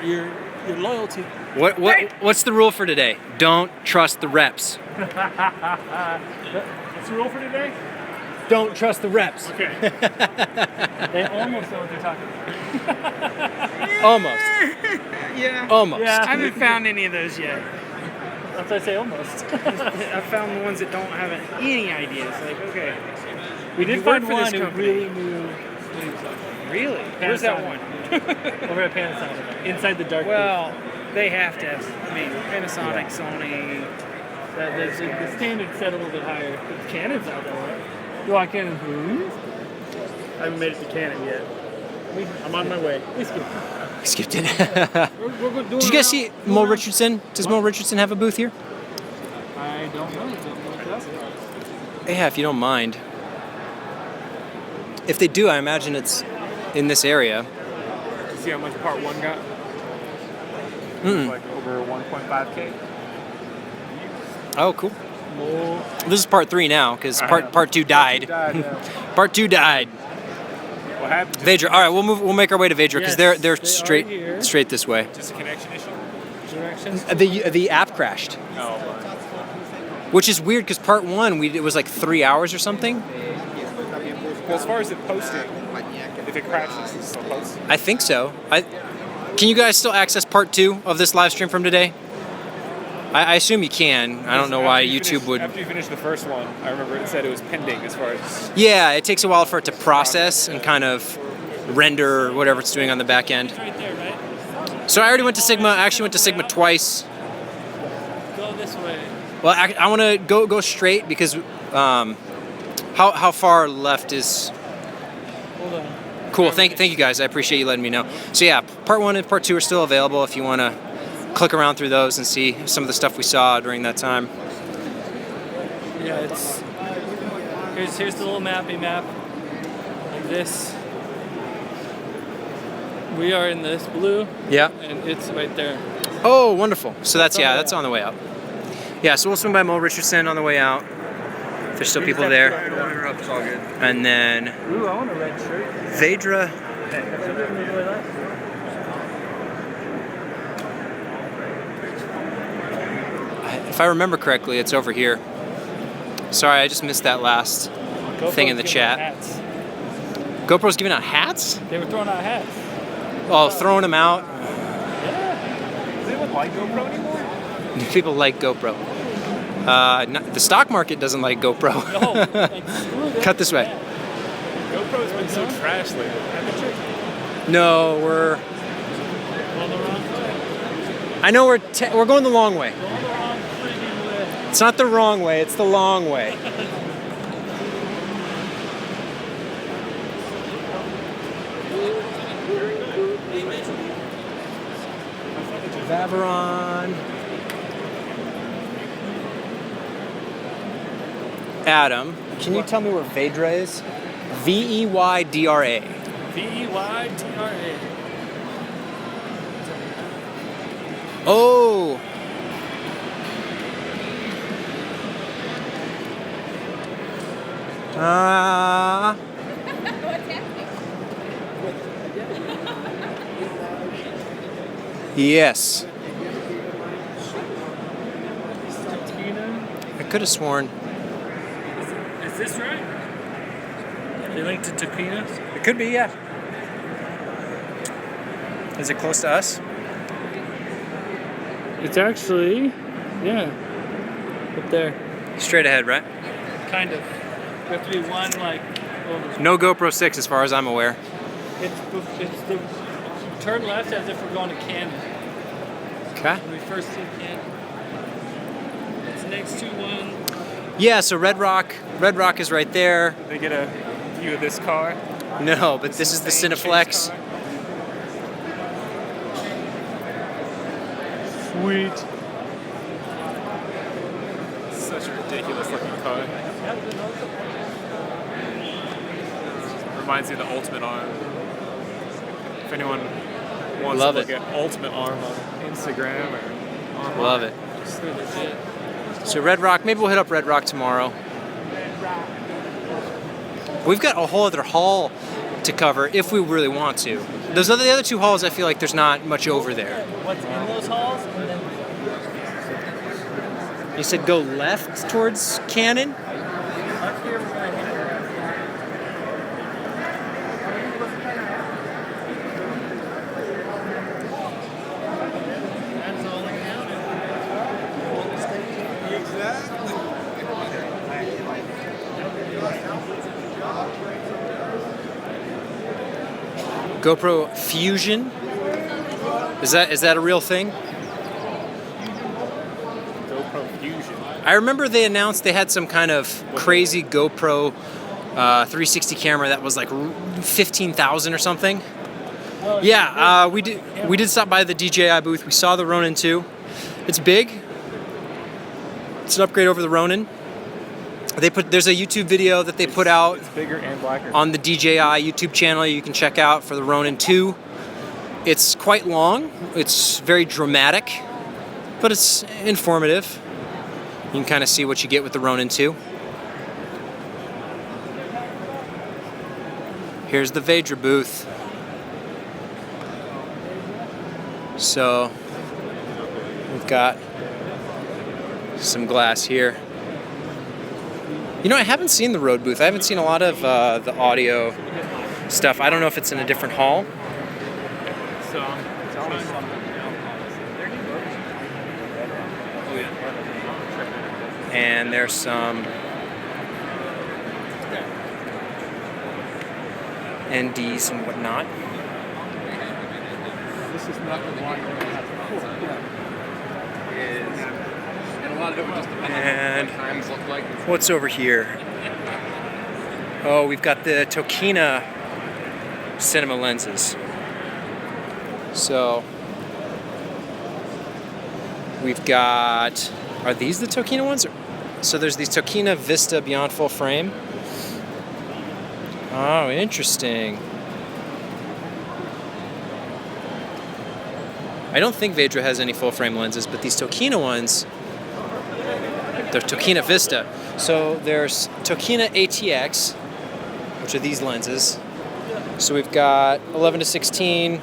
your loyalty. What's the rule for today? Don't trust the reps. What's the rule for today? Don't trust the reps. Okay. They almost know what they're talking about. Almost. Yeah. Almost. I haven't found any of those yet. That's why I say almost. I found the ones that don't have any ideas. Like, okay. We did You work find for this one who company. really knew what he was talking about. Really? Where's that one? Over at Panasonic, inside the dark. Well, they have to have. I mean, Panasonic, Sony. the standard's set a little bit higher. But Canon's out there, right? You want Canon? I haven't made it to Canon yet. I'm on my way. We skipped. Skipped it. We're Did you guys see Mo Richardson? Does Mo Richardson have a booth here? I don't know. Yeah, if you don't mind. If they do, I imagine it's in this area. You see how much part 1 got? Like over 1.5K. Oh, cool. This is part 3 now, because part 2 died. Part 2 died. What happened? Vedra. All right, we'll make our way to Vedra because Yes, they're they straight this way. Just a connection issue? Directions. The app crashed, Oh. which is weird because part 1 it was like 3 hours or something. Well, as far as it posting, if it crashes, it's still posting. I think so. Can you guys still access part 2 of this live stream from today? I assume you can. I don't know why YouTube would. After you finish the first one, I remember it said it was pending as far as. Yeah, it takes a while for it to process and kind of render whatever it's doing on the back end. It's right there, right? So I already went to Sigma. I actually went to Sigma twice. Go this way. Well, I want to go straight because how far left is? Hold on. Cool. Thank you guys. I appreciate you letting me know. So yeah, part 1 and part 2 are still available if you want to click around through those and see some of the stuff we saw during that time. Yeah, it's here's the little mappy map. Like this. We are in this blue. Yeah. And it's right there. Oh, wonderful. So that's on the way out. Yeah, so we'll swing by Mo Richardson on the way out. If there's still people there. And then Ooh, I want a red shirt. Vedra. If I remember correctly, it's over here. Sorry, I just missed that last thing in the chat. GoPro's giving out hats? They were throwing out hats. Oh, throwing them out? Yeah. Does anyone like GoPro anymore? People like GoPro. The stock market doesn't like GoPro. No, Cut this way. GoPro's been so trash lately. Haven't you? No, I know we're going the long way. It's not the wrong way, it's the long way. Vaveron. Adam, can you tell me where Vedra is? Veydra. Veydra. Oh. Yes. I could have sworn. Is this right? They linked it to Pina? It could be, yeah. Is it close to us? It's actually, yeah, up there. Straight ahead, right? Kind of. We have to be one, like, over. No GoPro 6 as far as I'm aware. It's the turn left as if we're going to Canon. Okay. When we first see Canon. It's next to one. Yeah, so Red Rock is right there. Did they get a view of this car? No, but this is the Cineflex. Sweet. Such a ridiculous looking car. Reminds me of the Ultimate Arm. If anyone wants to look at Ultimate Arm on Instagram or online. Love it. So Red Rock, maybe we'll hit up Red Rock tomorrow. We've got a whole other haul to cover if we really want to. the other two halls, I feel like there's not much over there. What's in those halls? And then You said go left towards Canon? up here we're gonna hit GoPro Fusion? Is that a real thing? GoPro Fusion. I remember they announced they had some kind of crazy GoPro 360 camera that was like 15,000 or something. Yeah, we did stop by the DJI booth. We saw the Ronin 2. It's big. It's an upgrade over the Ronin. There's a YouTube video that they put out It's bigger and blacker. on the DJI YouTube channel you can check out for the Ronin 2. It's quite long. It's very dramatic, but it's informative. You can kind of see what you get with the Ronin 2. Here's the Vedra booth. So we've got some glass here. You know, I haven't seen the Rode booth. I haven't seen a lot of the audio stuff. I don't know if it's in a different hall. And there's some NDs and whatnot. This is not the one that I have before. And a lot of it just depends on what times look like. What's over here? Oh, we've got the Tokina cinema lenses. So we've got, are these the Tokina ones? So there's these Tokina Vista Beyond Full Frame. Oh, interesting. I don't think Vedra has any full frame lenses, but these Tokina ones, they're Tokina Vista. So there's Tokina ATX, which are these lenses. So we've got 11 to 16,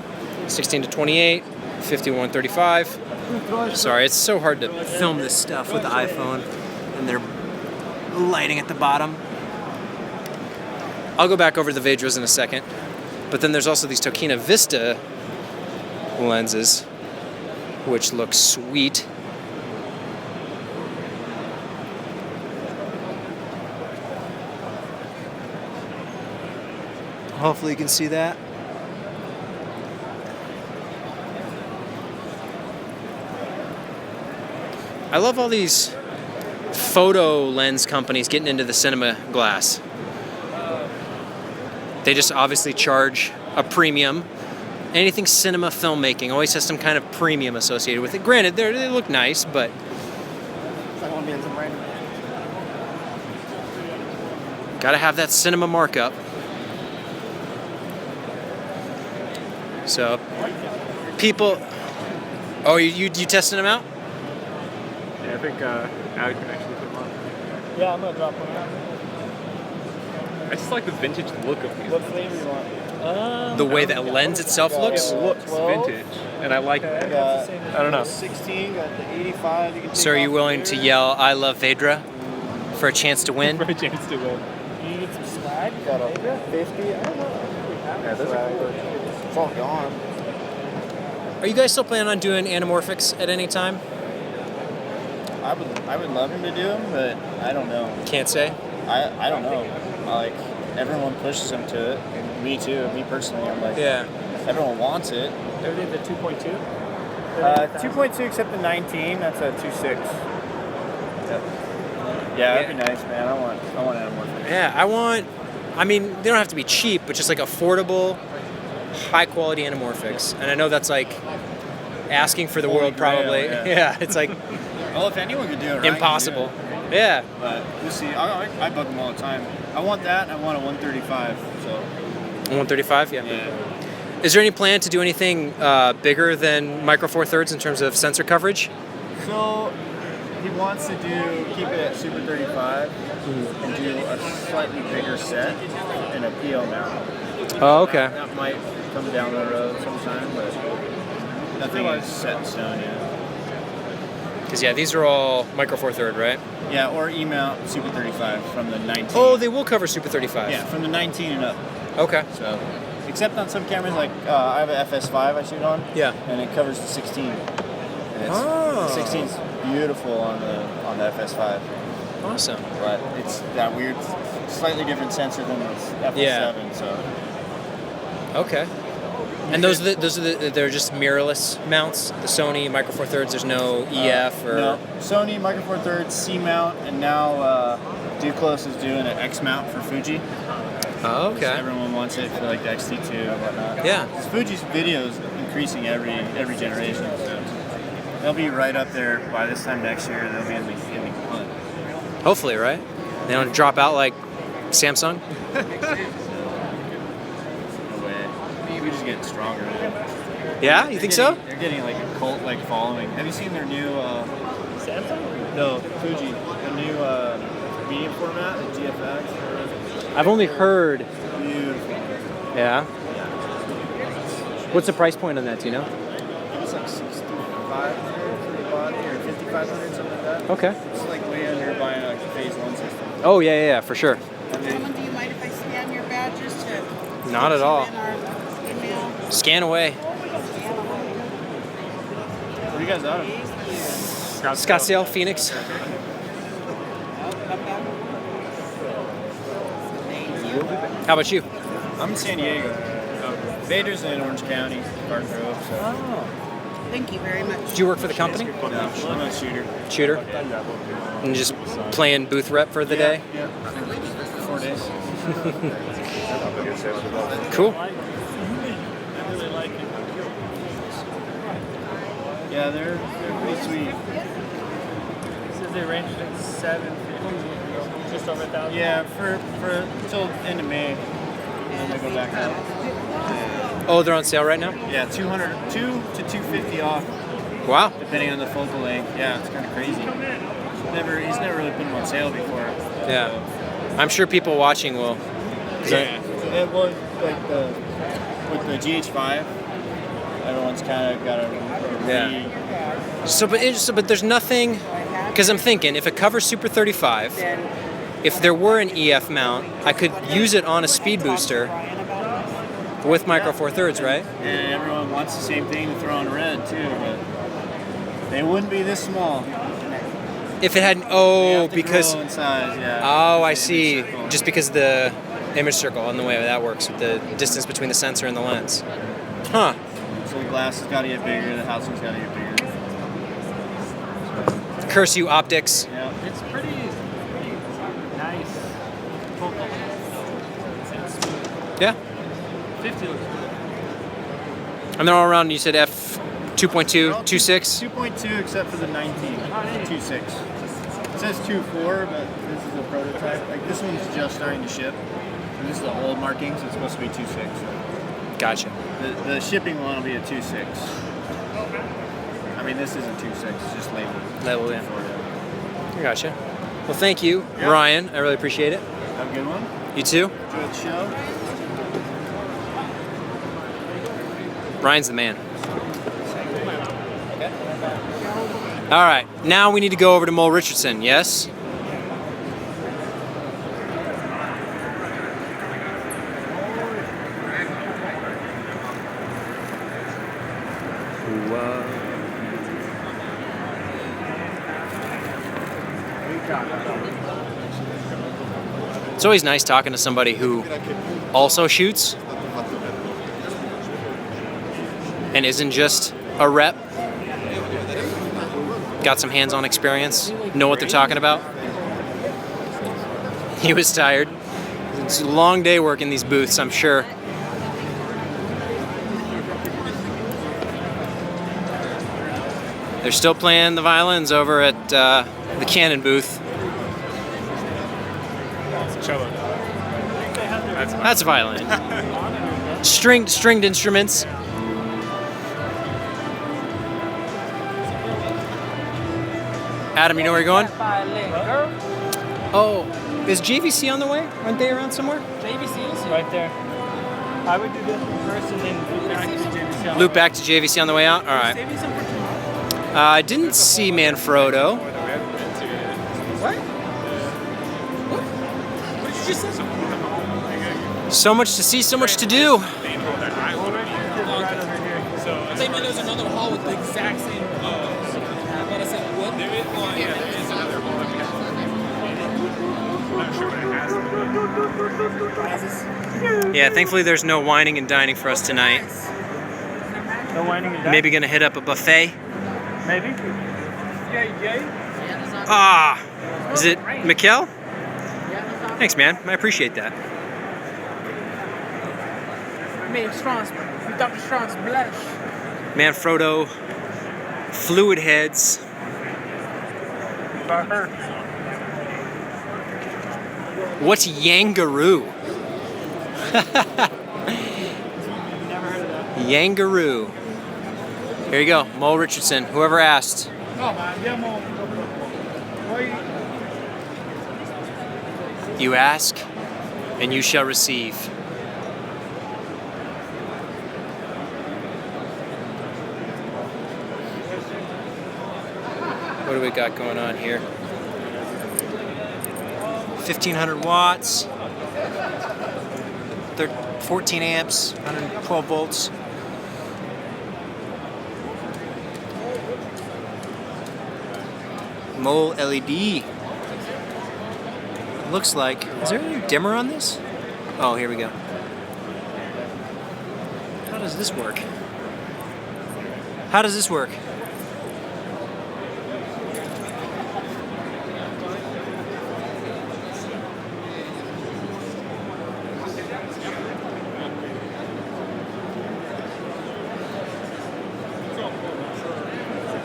16 to 28, 51-35. Sorry, it's so hard to film this stuff with the iPhone, and they're lighting at the bottom. I'll go back over the Vedras in a second. But then there's also these Tokina Vista lenses, which look sweet. Hopefully you can see that. I love all these photo lens companies getting into the cinema glass. They just obviously charge a premium. Anything cinema filmmaking always has some kind of premium associated with it. Granted, they look nice, but gotta have that cinema markup. So, people. Oh, you testing them out? Yeah, I think Alec can actually put them on. Yeah, I'm gonna drop one out. I just like the vintage look of these. What flavor you want? The way that lens itself looks? It looks 12. vintage, and I like that. I don't know. 16, got the 85. You can So, are you willing to yell, "I love Vedra" for a chance to win? For a chance to win. You need some swag? Got a 50. I don't know. Yeah, those are cool. It's all gone. Are you guys still planning on doing anamorphics at any time? I would love him to do them, but I don't know. Can't say. I don't know. Like, everyone pushes him to it. Me too. Me personally, I'm like, Yeah. everyone wants it. They're the 2.2? 2.2 except the 19. That's a 2.6. Yep. Yeah, that'd be nice, man. I want anamorphic. Yeah, I mean, they don't have to be cheap, but just like affordable, high quality anamorphics. And I know that's like asking for the world, probably. Yeah. Yeah, it's like Well, if anyone could do it right, impossible. you can do it. Yeah. But we'll see. I bug them all the time. I want that, and I want a 135. So. 135, yeah. Yeah. Is there any plan to do anything bigger than Micro Four Thirds in terms of sensor coverage? So he wants to keep it at Super 35 and do a slightly bigger set and a PL mount. Oh, okay. That might come down the road sometime, but nothing is set in stone yet. Because yeah, these are all Micro Four Third, right? Yeah, or E-mount Super 35 from the 19. Oh, they will cover Super 35. Yeah, from the 19 and up. Okay. So, except on some cameras, like I have an FS5 I shoot on. Yeah. And it covers the 16. And Oh. The 16 is beautiful on the FS5. Awesome. But it's that weird, slightly different sensor than the FS7. Yeah. So. Okay. And those are they're just mirrorless mounts. The Sony Micro Four Thirds. There's no EF or no. Sony Micro Four Thirds C mount, and now Duclos is doing an X mount for Fuji. Oh, okay. Everyone wants it for like the XT2 and whatnot. Yeah. Fuji's video is increasing every generation, so they'll be right up there by this time next year. They'll be in the hunt. Hopefully, right? They don't drop out like Samsung. No way. We just get stronger. Yeah, you think so? They're getting like a cult-like following. Have you seen their new Samsung? No, Fuji. The new medium format, the GFX. I've only heard. Beautiful. Yeah. What's the price point on that? Do you know? It's like 6,500 for the body, or 5,500, something like that. Okay. It's like way under buying like the Phase 1 system. Oh yeah, for sure. Gentlemen, do you mind if I scan your badges to? Not at all. In our email? Scan away. Where are you guys out of? Scottsdale, Phoenix. How about you? I'm in San Diego. Vader's in Orange County, Garden Grove. So. Oh. Thank you very much. Do you work for the company? No, I'm a shooter. Shooter? And just playing booth rep for the day? Yeah. 4 days. Cool. Yeah, they're pretty sweet. Says they ranged at 750, just over 1,000. Yeah, for until end of May, and then they go back up. Oh, they're on sale right now? Yeah, 200 to 250 off. Wow. Depending on the focal length. Yeah, it's kind of crazy. He's never really put them on sale before. Yeah. I'm sure people watching will. Yeah. It was like with the GH5, everyone's kind of got a So, but there's nothing, because I'm thinking if it covers Super 35, if there were an EF mount, I could use it on a speed booster with Micro Four Thirds, right? And everyone wants the same thing to throw on red too, but they wouldn't be this small. If it hadn't, because grow in size, yeah. Oh, I see. Just because the image circle and the way that works with the distance between the sensor and the lens. Huh. So the glass has got to get bigger, the housing's got to get bigger. Curse you, optics. Yeah. It's pretty nice. Focal. Yeah. 50 looks good. And they're all around, you said F 2.2, 2.6? 2.2 except for the 19, 2.6. It says 2.4, but this is a prototype. Like this one's just starting to ship. And this is the old markings, it's supposed to be 2.6. Gotcha. The shipping one will be a 2.6. I mean, this isn't 2.6, it's just labeled. Labeled, yeah. I gotcha. Well, thank you, Ryan. I really appreciate it. Have a good one. You too. Enjoy the show. Ryan's the man. All right, now we need to go over to Mole Richardson, yes? It's always nice talking to somebody who also shoots and isn't just a rep. Got some hands-on experience, know what they're talking about. He was tired. It's a long day working these booths, I'm sure. They're still playing the violins over at the Canon booth. Cello. That's a violin. Stringed instruments. Adam, you know where you're going? Oh, is JVC on the way? Aren't they around somewhere? JVC is right there. I would do this one first and then loop back to JVC. Loop back to JVC on the way out? All right. I didn't see Manfrotto. What? What did you just say? So much to see, so much to do. I think there's another hall with the exact same. What I said, what? There is one. Yeah, there is another hall. I'm not sure what it has. Yeah, thankfully there's no whining and dining for us tonight. No whining and dining? Maybe gonna hit up a buffet. Maybe. Ah, is it Mikkel? Thanks, man. I appreciate that. Dr. Strong's blush. Manfrotto, fluid heads. What's Yangaroo? Yangaroo. Here you go, Mo Richardson. Whoever asked. You ask, and you shall receive. What do we got going on here? 1500 watts, 14 amps, 112 volts. Mole LED. Looks like, is there any dimmer on this? Oh, here we go. How does this work? How does this work?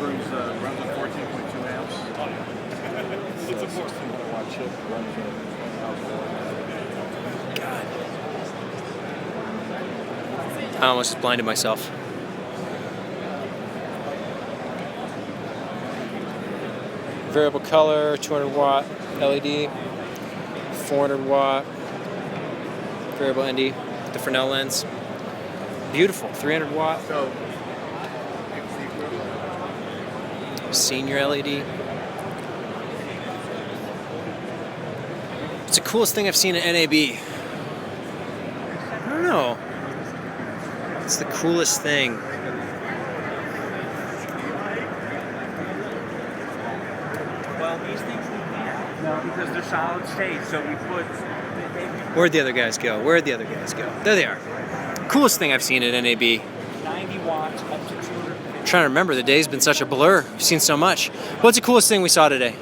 Runs at 14.2 amps. It's a 1600 watt chip. Runs I almost just blinded myself. Variable color, 200 watt LED, 400 watt variable ND, the Fresnel lens. Beautiful, 300 watt. Senior LED. It's the coolest thing I've seen at NAB. I don't know. It's the coolest thing. Well, these things we can't. No, because they're solid state, so we put... Where'd the other guys go? Where'd the other guys go? There they are. Coolest thing I've seen at NAB. 90 watts up to 250. I'm trying to remember, the day's been such a blur. We've seen so much. What's the coolest thing we saw today?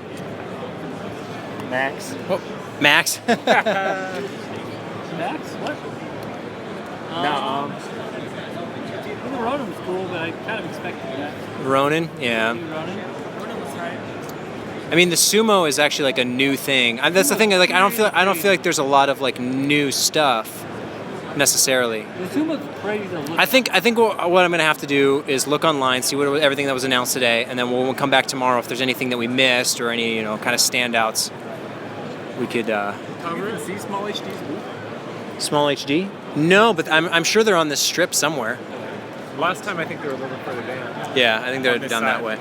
Max. Oh, Max? Max? What? No, The Ronin was cool, but I kind of expected that. Ronin? Yeah. Ronin was right. I mean, the sumo is actually like a new thing. That's the thing. Like, I don't feel like there's a lot of like new stuff necessarily. The sumo's crazy to look I think what I'm gonna have to do is look online, see what everything that was announced today, and then we'll come back tomorrow if there's anything that we missed or any kind of standouts. We could Cover it. See Small HD's booth. Small HD? No, but I'm sure they're on this strip somewhere. Last time I think they were a little further down. Yeah, I think they're On this down side. that way.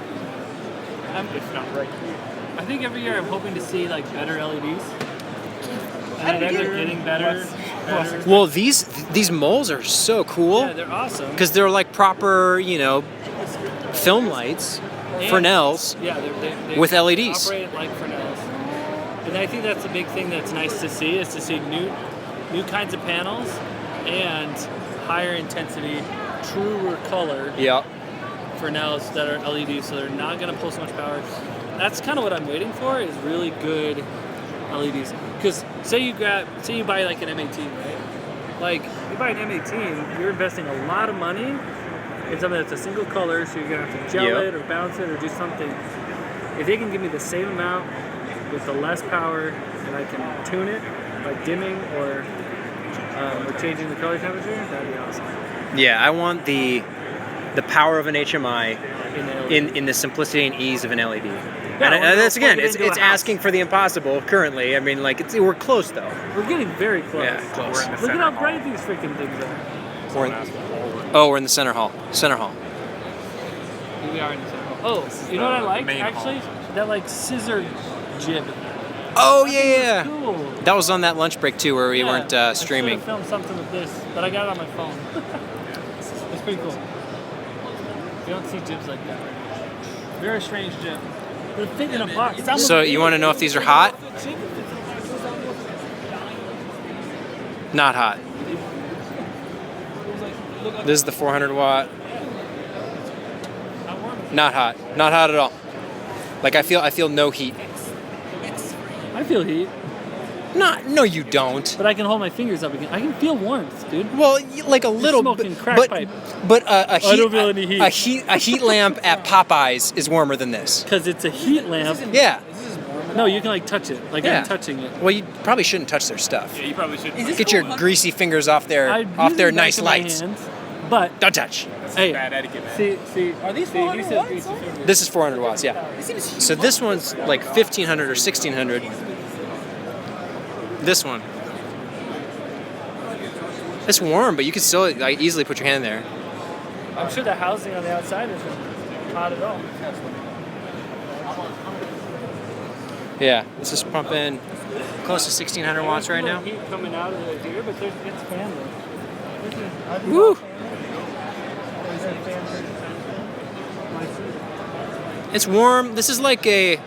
If not right here. I think every year I'm hoping to see like better LEDs. And they're getting better. Well, these moles are so cool. Yeah, they're awesome. Because they're like proper, film lights, Fresnels, Yeah, they with LEDs. operate like Fresnels. And I think that's the big thing that's nice to see is to see new kinds of panels and higher intensity, truer color Yeah. Fresnels that are LEDs, so they're not going to pull so much power. That's kind of what I'm waiting for is really good LEDs. Because say you buy like an M18, right? Like you buy an M18, you're investing a lot of money in something that's a single color, so you're gonna have to gel it or bounce it or do something. If they can give me the same amount with the less power, and I can tune it by dimming or changing the color temperature, that'd be awesome. Yeah, I want the power of an HMI in the simplicity and ease of an LED. And that's again, plug it it's into a house. asking for the impossible currently. I mean, like we're close though. We're getting very close. Yeah, close. Look at how bright these freaking things are. We're in the center hall. Center hall. We are in the center. Oh, you know what I like actually? That like scissor jib. Oh yeah. Cool. That was on that lunch break too, where we weren't streaming. I should have filmed something with this, but I got it on my phone. It's pretty cool. You don't see jibs like that. Very strange jib. But it fit in a box. It's almost So you want to know if these are hot? Not hot. This is the 400 watt. Not hot. Not hot at all. Like I feel no heat. I feel heat. No, you don't. But I can hold my fingers up again. I can feel warmth, dude. Well, like a little smoking crack but pipe. but a heat, I don't feel any heat. a heat lamp at Popeyes is warmer than this. Because it's a heat lamp. Yeah. No, you can like touch it. Like I'm touching it. Well, you probably shouldn't touch their stuff. Yeah, you probably should. Get your greasy fingers off their nice lights. But don't touch. Hey, bad etiquette, man. See, Are these 400 watts? This is 400 watts, yeah. So this one's like 1500 or 1600. This one. It's warm, but you can still like easily put your hand there. I'm sure the housing on the outside isn't hot at all. Yeah, this is pumping close to 1600 watts right now. Heat coming out of the here, but it's fan though. Woo! It's warm. This is like a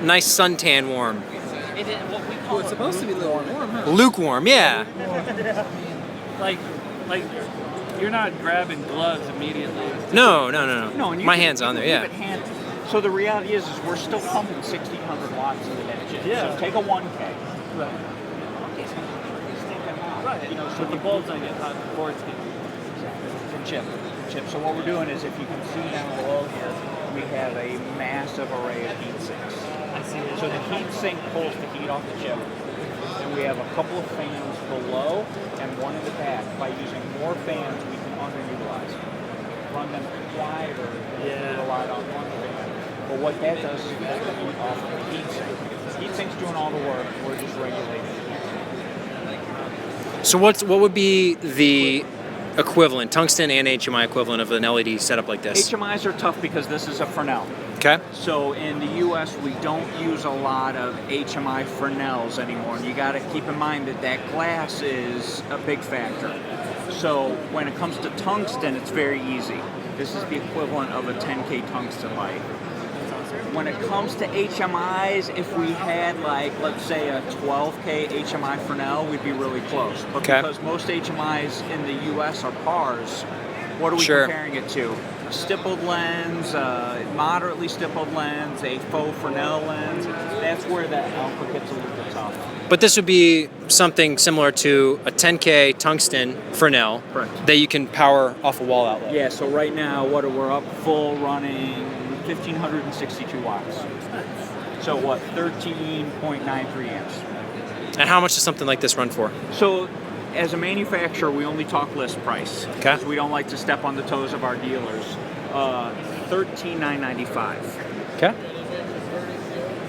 nice suntan warm. It's supposed to be lukewarm, huh? Lukewarm, yeah. like you're not grabbing gloves immediately. No, and you My can- hand's on there, you can yeah. leave it hand- So the reality is we're still pumping 1,600 watts in the engine. Yeah. So take a 1K. Right. Right. You know, so With the bulbs I get hot before it's getting chip. So what we're doing is, if you can see down below here, we have a massive array of heat sinks. I see it. So the heat sink pulls the heat off the chip, and we have a couple of fans below and one in the back. By using more fans, we can underutilize them. Run them wider than rely on one fan. But what that does is pull the heat off of the heat sink. The heat sink's doing all the work. We're just regulating the heat sink. So what would be the equivalent, tungsten and HMI equivalent of an LED setup like this? HMIs are tough because this is a Fresnel. Okay. So in the U.S., we don't use a lot of HMI Fresnels anymore. And you got to keep in mind that glass is a big factor. So when it comes to tungsten, it's very easy. This is the equivalent of a 10K tungsten light. When it comes to HMIs, if we had let's say a 12K HMI Fresnel, we'd be really close. But because most HMIs in the U.S. are PARs, what are we comparing it to? A stippled lens, a moderately stippled lens, a faux Fresnel lens. That's where that alpha gets a little bit tough. But this would be something similar to a 10K tungsten Fresnel that you can power off a wall outlet. Yeah, so right now, we're up full running 1,562 watts. So what, 13.93 amps. And how much does something like this run for? So as a manufacturer, we only talk list price. Okay. Because we don't like to step on the toes of our dealers. $13,995. Okay.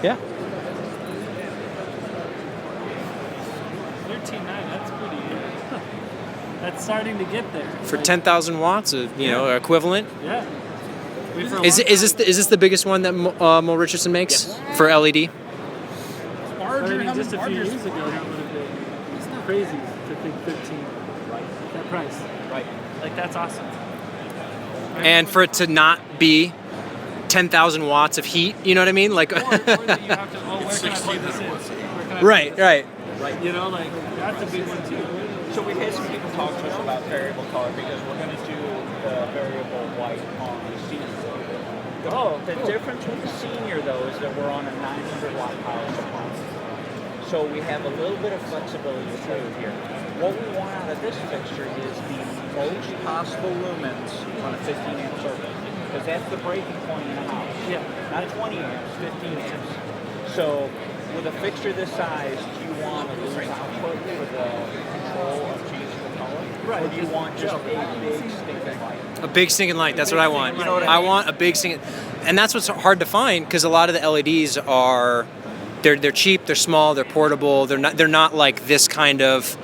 Yeah. 13.9. That's pretty. That's starting to get there. For 10,000 watts, equivalent. Yeah. Is this the biggest one that Mo Richardson makes for LED? Just a few years ago, that would have been crazy to think 13. Right. That price. Right. Like that's awesome. And for it to not be 10,000 watts of heat, you know what I mean? Like. Where can I plug this in? Right. Right. You know, like that's a big one too. So we've had some people talk to us about variable color because we're going to do the variable white on the senior. The difference with the senior though is that we're on a 900 watt power supply. So we have a little bit of flexibility to play with here. What we want out of this fixture is the most possible lumens on a 15 amp circuit, because that's the breaking point in the house. Yeah. Not 20 amps, 15 amps. So with a fixture this size, do you want a lose output for the control of changing the color? Right. Or do you want just a big stinking light? A big stinking light. That's what I want. You know what I I mean? want a big stinking. and that's what's hard to find because a lot of the LEDs are they're cheap, they're small, they're portable. They're not like this kind of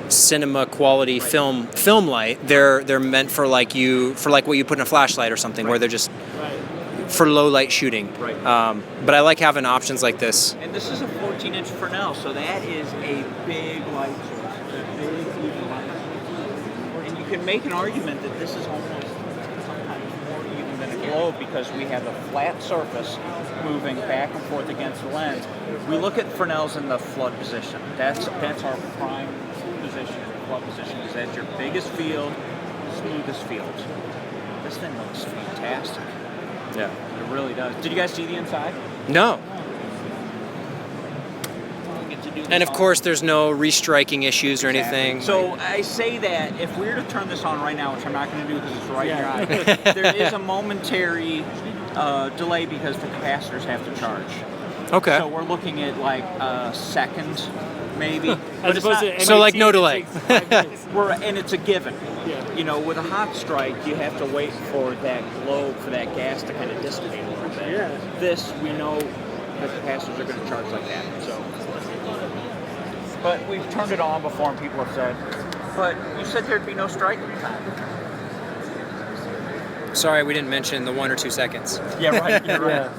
cinema quality film light. They're meant for like what you put in a flashlight or something, where they're just for low light shooting. Right. But I like having options like this. And this is a 14-inch Fresnel, so that is a big light source, a big even light source. And you can make an argument that this is almost sometimes more even than a globe because we have a flat surface moving back and forth against the lens. We look at Fresnels in the flood position. That's our prime position. Flood position is that's your biggest field, smoothest field. This thing looks fantastic. Yeah. It really does. Did you guys see the inside? No. And of course, there's no restriking issues or anything. So I say that if we were to turn this on right now, which I'm not going to do because it's right in your eye, there is a momentary delay because the capacitors have to charge. Okay. So we're looking at like a second, maybe. As opposed to so like no delay. And it's a given. Yeah. You know, with a hot strike, you have to wait for that globe, for that gas to kind of dissipate a little bit. Yeah. This, we know the capacitors are going to charge like that. So, but we've turned it on before, and people have said, but you said there'd be no strike time. Sorry, we didn't mention the 1 or 2 seconds. Yeah, right. You're right.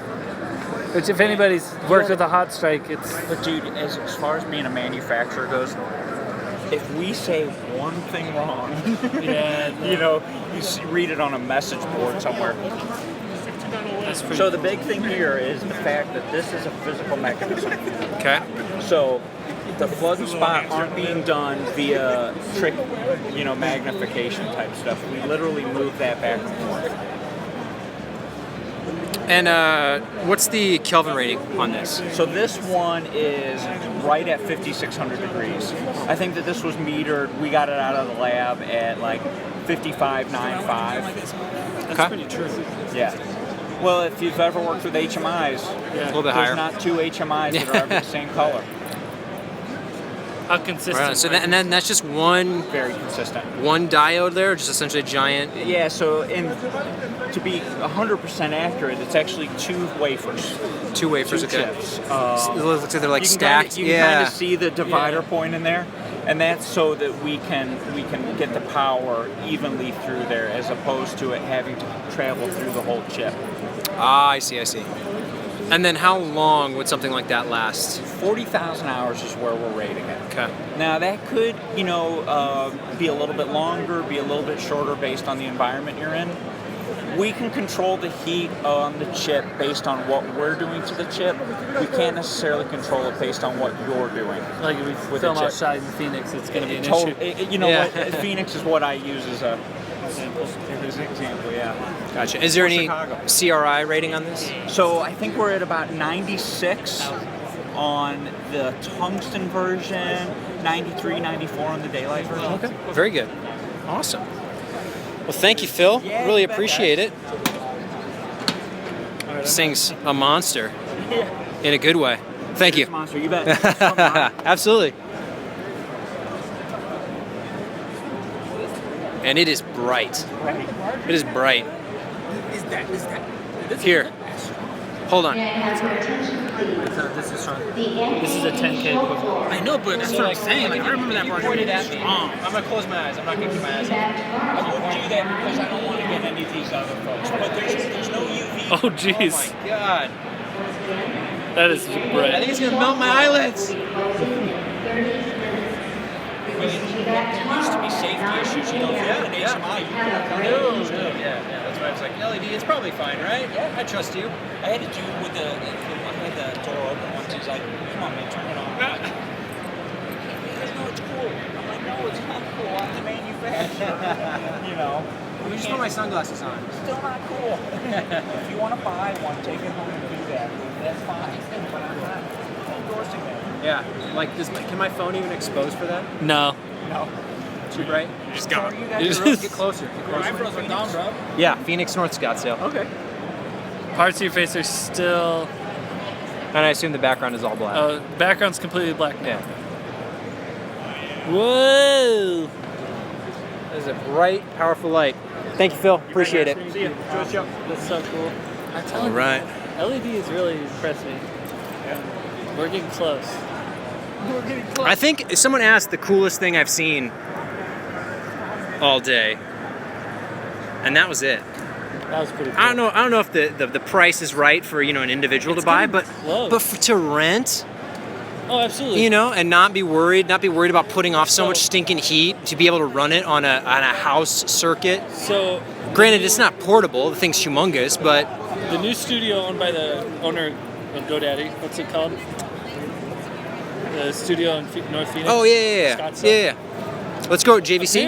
Which, if anybody's worked with a hot strike, it's. But dude, as far as being a manufacturer goes, if we say one thing wrong, you know, you read it on a message board somewhere. So the big thing here is the fact that this is a physical mechanism. Okay. So the flood and spot aren't being done via trick, magnification type stuff. We literally move that back and forth. And what's the Kelvin rating on this? So this one is right at 5,600 degrees. I think that this was metered. We got it out of the lab at like 55.95. That's pretty true. Yeah. Well, if you've ever worked with HMIs, a little bit there's higher. not two HMIs that are ever the same color. How consistent? Right, so then that's just one. Very consistent. One diode there, just essentially a giant. Yeah. So to be 100% accurate, it's actually two wafers. Two wafers. Two Okay. chips. It looks like they're like you stacked. You can kind of see the divider point in there, and that's so that we can get the power evenly through there, as opposed to it having to travel through the whole chip. Ah, I see. And then how long would something like that last? 40,000 hours is where we're rating it. Okay. Now that could, be a little bit longer, be a little bit shorter based on the environment you're in. We can control the heat on the chip based on what we're doing to the chip. We can't necessarily control it based on what you're doing. Like if we film outside in Phoenix, it's going to be an issue. What? Phoenix is what I use as a example. Yeah. Gotcha. Is there any CRI rating on this? So I think we're at about 96 on the tungsten version, 93, 94 on the daylight version. Okay. Very good. Awesome. Well, thank you, Phil. Yeah, really you bet, appreciate it. This thing's a monster. In a good way. Thank you. Monster, you bet. Absolutely. And it is bright. It is bright. Is that? Here. Hold on. This is strong. This is a 10K equivalent. I know, but that's what I'm saying. Like, I remember that part. I'm gonna close my eyes. I'm not gonna keep my eyes open. I wouldn't do that because I don't want to get any of these other folks. But there's no UV. Oh, jeez. Oh my god. That is bright. I think it's gonna melt my eyelids. There used to be safety issues. If you had an HMI, you couldn't use it. Yeah, that's why I was like, LED, it's probably fine, right? Yeah, I trust you. I had a dude with I had the door open once. He's like, come on, man, turn it on. He goes, no, it's cool. I'm like, no, it's not cool. I'm the manufacturer. Let me just put my sunglasses on. Still not cool. If you want to buy one, take it home and do that. That's fine. But I'm not endorsing that. Yeah. Like, can my phone even expose for that? No. No. Too bright? Just go. Get closer. Your eyebrows are down, bro. Yeah, Phoenix, North Scottsdale. Okay. Parts of your face are still. And I assume the background is all black. Background's completely black now. Yeah. Whoa! That is a bright, powerful light. Thank you, Phil. Appreciate it. See ya. Enjoy the show. That's so cool. All right. LEDs really impressed me. We're getting close. We're getting close. I think someone asked the coolest thing I've seen all day, and that was it. That was pretty cool. I don't know if the price is right for an individual to buy, but to rent. Oh, absolutely. And not be worried about putting off so much stinking heat to be able to run it on a house circuit. So, granted, it's not portable. The thing's humongous, but the new studio owned by the owner of GoDaddy. What's it called? The studio in North Phoenix. Oh yeah. Scottsdale. Let's go with JVC.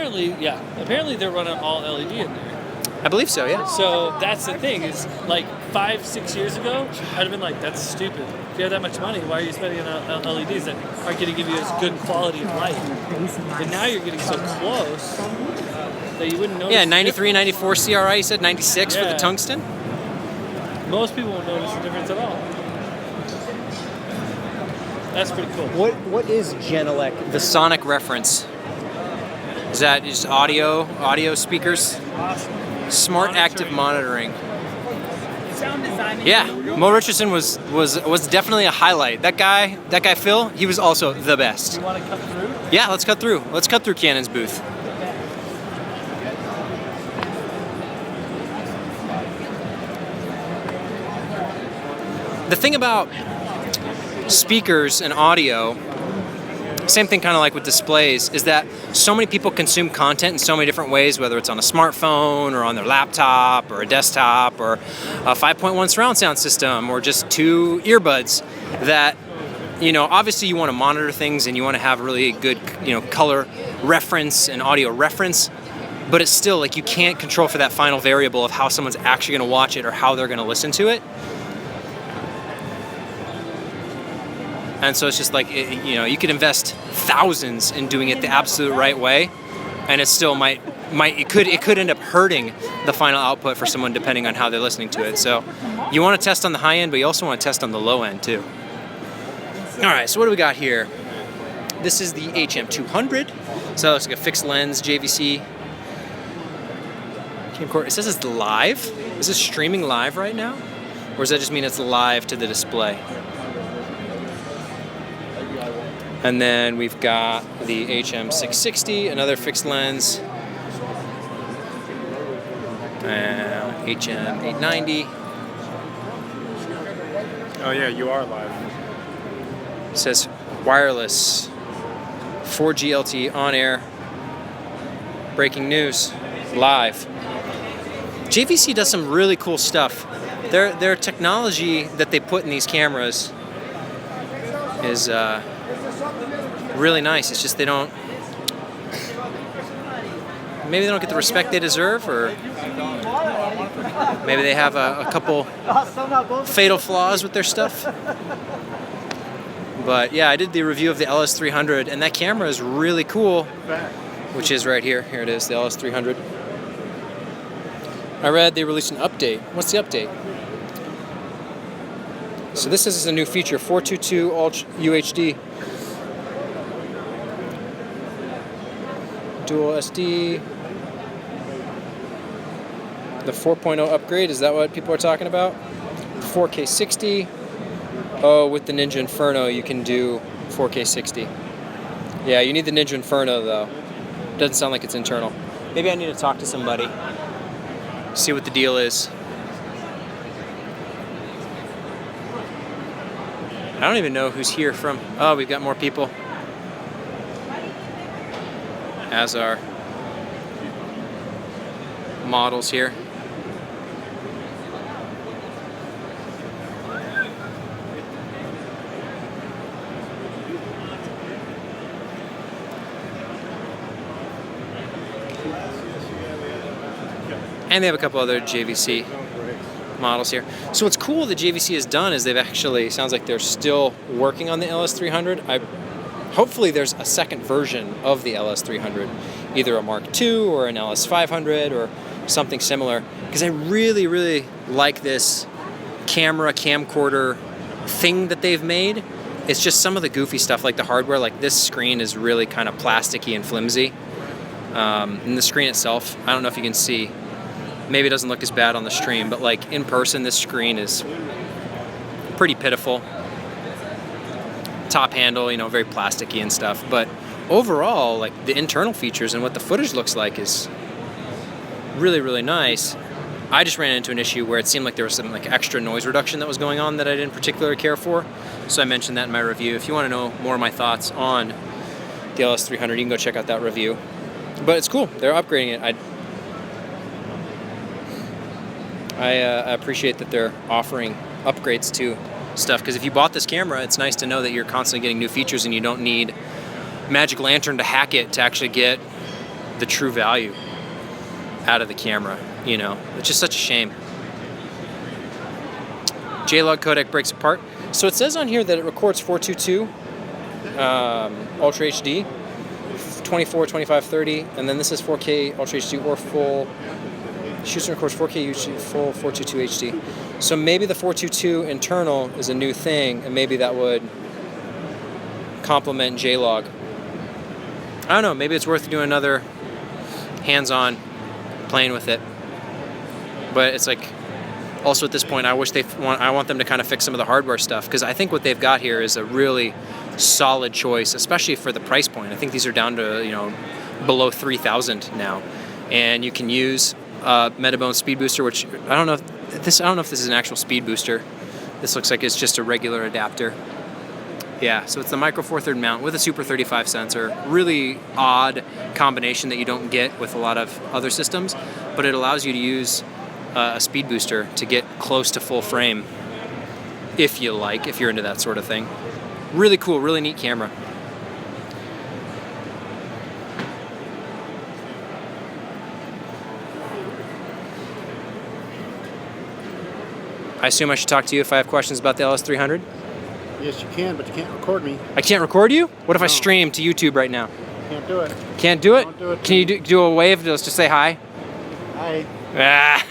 Apparently they're running all LED in there. I believe so, yeah. So that's the thing, is like 5-6 years ago, I'd have been like, that's stupid. If you have that much money, why are you spending on LEDs that aren't going to give you as good quality of light? But now you're getting so close that you wouldn't notice. Yeah, 93, 94 CRI, you said 96 for the tungsten? Most people won't notice the difference at all. That's pretty cool. What is Genelec? The sonic reference. Is that just audio speakers? Smart active monitoring. Sound design. Yeah, Mo Richardson was definitely a highlight. That guy Phil, he was also the best. You want to cut through? Yeah, let's cut through. Let's cut through Canon's booth. The thing about speakers and audio, same thing kind of like with displays, is that so many people consume content in so many different ways, whether it's on a smartphone or on their laptop or a desktop or a 5.1 surround sound system or just 2 earbuds, that obviously you want to monitor things and you want to have really good color reference and audio reference, but it's still like you can't control for that final variable of how someone's actually going to watch it or how they're going to listen to it. And so it's just like, you could invest thousands in doing it the absolute right way, and it still it could end up hurting the final output for someone depending on how they're listening to it. So you want to test on the high end, but you also want to test on the low end too. All right, so what do we got here? This is the HM200. So it looks like a fixed lens JVC camcorder. It says it's live. Is this streaming live right now? Or does that just mean it's live to the display? And then we've got the HM660, another fixed lens. HM890. Oh yeah, you are live. It says wireless, 4G LTE on air, breaking news, live. JVC does some really cool stuff. Their technology that they put in these cameras is really nice. It's just maybe they don't get the respect they deserve, or maybe they have a couple fatal flaws with their stuff. But yeah, I did the review of the LS300, and that camera is really cool, which is right here. Here it is, the LS300. I read they released an update. What's the update? So this is a new feature, 422 Ultra UHD. Dual SD. The 4.0 upgrade, is that what people are talking about? 4K 60. Oh, with the Ninja Inferno you can do 4K 60. Yeah, you need the Ninja Inferno though. Doesn't sound like it's internal. Maybe I need to talk to somebody. See what the deal is. I don't even know who's here from. Oh, we've got more people. As our models here. And they have a couple other JVC models here. So what's cool that JVC has done is they've actually, sounds like they're still working on the LS300. Hopefully there's a second version of the LS300, either a Mark II or an LS500 or something similar, because I really, really like this camcorder thing that they've made. It's just some of the goofy stuff, like the hardware, like this screen is really kind of plasticky and flimsy. And the screen itself, I don't know if you can see, maybe it doesn't look as bad on the stream, but like in person, this screen is pretty pitiful. Top handle, you know, very plasticky and stuff, but overall, like the internal features and what the footage looks like is really, really nice. I just ran into an issue where it seemed like there was some like extra noise reduction that was going on that I didn't particularly care for, so I mentioned that in my review. If you want to know more of my thoughts on the LS300, you can go check out that review. But it's cool, they're upgrading it. I appreciate that they're offering upgrades to stuff, because if you bought this camera, it's nice to know that you're constantly getting new features and you don't need Magic Lantern to hack it to actually get the true value out of the camera, you know. It's just such a shame. J-Log codec breaks apart. So it says on here that it records 422 Ultra HD, 24, 25, 30, and then this is 4K Ultra HD or full. Shoots and records 4K HD, full 422 HD. So maybe the 422 internal is a new thing, and maybe that would complement J-Log. I don't know, maybe it's worth doing another hands-on playing with it. But it's like, also at this point, I want them to kind of fix some of the hardware stuff, because I think what they've got here is a really solid choice, especially for the price point. I think these are down to, you know, below 3,000 now, and you can use Metabone speed booster, which I don't know if this is an actual speed booster. This looks like it's just a regular adapter. Yeah, so it's the Micro Four Third mount with a Super 35 sensor. Really odd combination that you don't get with a lot of other systems, but it allows you to use a speed booster to get close to full frame, if you're into that sort of thing. Really cool, really neat camera. I assume I should talk to you if I have questions about the LS300? Yes, you can, but you can't record me. I can't record you? What if I stream to YouTube right now? Can't do it. Can't do it? Don't do it. Can you do a wave? Just say hi? Hi. Ah.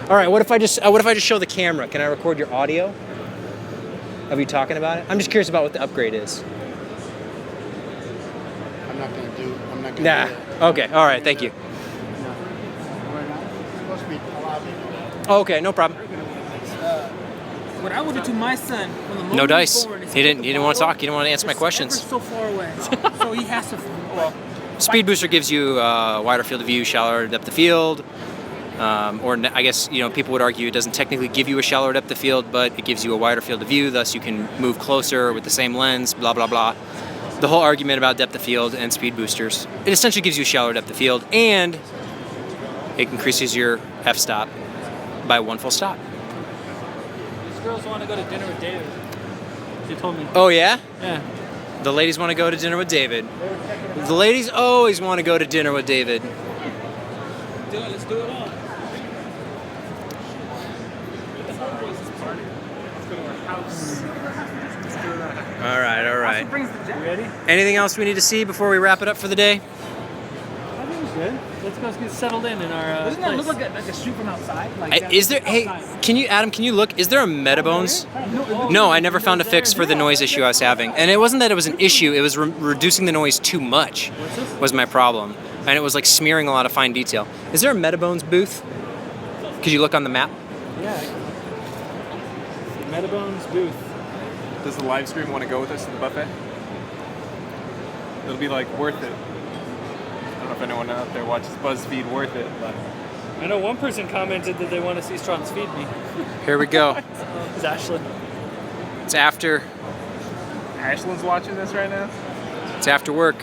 All right, what if I just show the camera? Can I record your audio of you talking about it? I'm just curious about what the upgrade is. I'm not gonna do it. Nah. Okay, all right, thank you. Supposed to be allowed to do that. Oh, okay, no problem. What I would do to my son when the No moment dice. he's born is He didn't want to talk. He didn't want to answer my questions. ever so far away, so he has to. Well, Speed booster gives you a wider field of view, shallower depth of field. I guess, you know, people would argue it doesn't technically give you a shallower depth of field, but it gives you a wider field of view, thus you can move closer with the same lens, blah, blah, blah. The whole argument about depth of field and speed boosters. It essentially gives you a shallower depth of field, and it increases your f-stop by 1 full stop. These girls want to go to dinner with David. She told me. Oh, yeah? Yeah. The ladies want to go to dinner with David. The ladies always want to go to dinner with David. Let's do it all. All right, all right. Ready? Anything else we need to see before we wrap it up for the day? I think it's good. Let's go get settled in our doesn't that place. look like a shoot from outside? Like Is there? Hey, Adam? Can you look? Is there a Metabones? No, I never found a fix for the noise issue I was having, and it wasn't that it was an issue. It was reducing the noise too much. Was my problem, and it was like smearing a lot of fine detail. Is there a Metabones booth? Could you look on the map? Yeah. Metabones booth. Does the live stream want to go with us to the buffet? It'll be like worth it. I don't know if anyone out there watches BuzzFeed Worth It, but I know one person commented that they want to see Strong's feed me. Here we go. It's Ashlyn. It's after. Ashlyn's watching this right now. It's after work.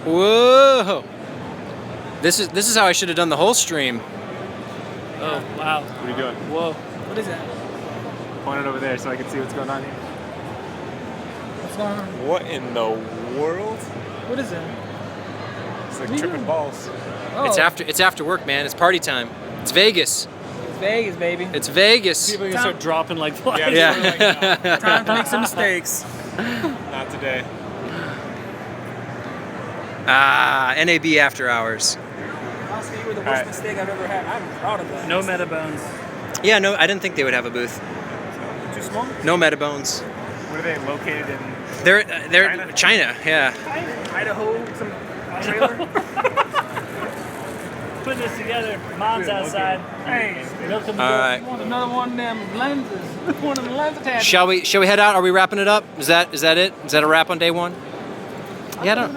Whoa! This is how I should have done the whole stream. Oh wow! What are you doing? Whoa! What is that? Point it over there so I can see what's going on here. What's going on? What in the world? What is it? It's like tripping balls. Oh. It's after work, man. It's party time. It's Vegas. It's Vegas, baby. It's Vegas. People are gonna start dropping like flies. Yeah. Time to make some mistakes. Not today. NAB after hours. Honestly, you were the worst mistake I've ever had. I'm proud of that. No Metabones. Yeah, no, I didn't think they would have a booth. Too small? No Metabones. Where are they located in? They're China, yeah. Idaho, some trailer. putting this together. Mom's outside. Hey, milk All right. You want another one of them lenses? One of them lens attachments. Shall we head out? Are we wrapping it up? Is that it? Is that a wrap on day one? Yeah, I don't.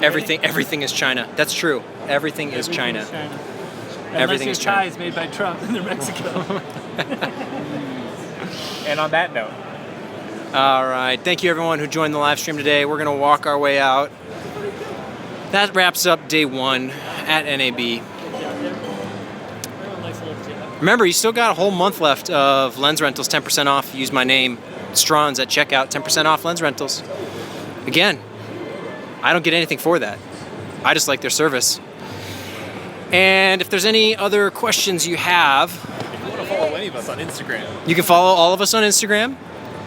Everything is China. That's true. Everything is China. Everything is China. Unless your tie is made by Trump in Mexico. And on that note. All right. Thank you everyone who joined the live stream today. We're gonna walk our way out. That wraps up day one at NAB. Remember, you still got a whole month left of lens rentals, 10% off. Use my name, Strons, at checkout, 10% off lens rentals. Again, I don't get anything for that. I just like their service. And if there's any other questions you have, If you want to follow any of us on Instagram, you can follow all of us on Instagram.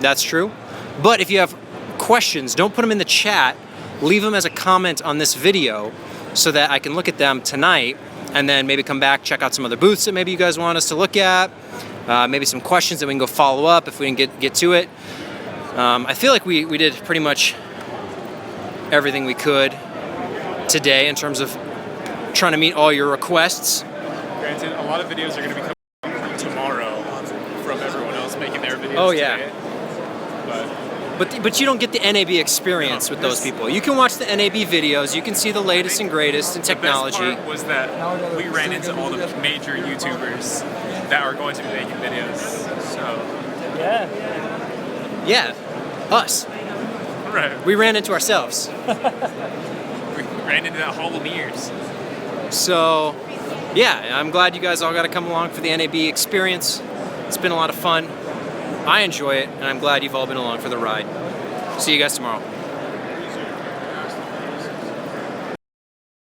That's true. But if you have questions, don't put them in the chat. Leave them as a comment on this video so that I can look at them tonight and then maybe come back, check out some other booths that maybe you guys want us to look at. Maybe some questions that we can go follow up if we didn't get to it. I feel like we did pretty much everything we could today in terms of trying to meet all your requests. granted, a lot of videos are going to be coming tomorrow from everyone else making their videos. Oh yeah. Today. But you don't get the NAB experience with those people. You can watch the NAB videos. You can see the latest and greatest in technology. The best part was that we ran into all the major YouTubers that are going to be making videos. So Yeah, us. Right. We ran into ourselves. We ran into that Hall of Mirrors. So, yeah, I'm glad you guys all got to come along for the NAB experience. It's been a lot of fun. I enjoy it, and I'm glad you've all been along for the ride. See you guys tomorrow.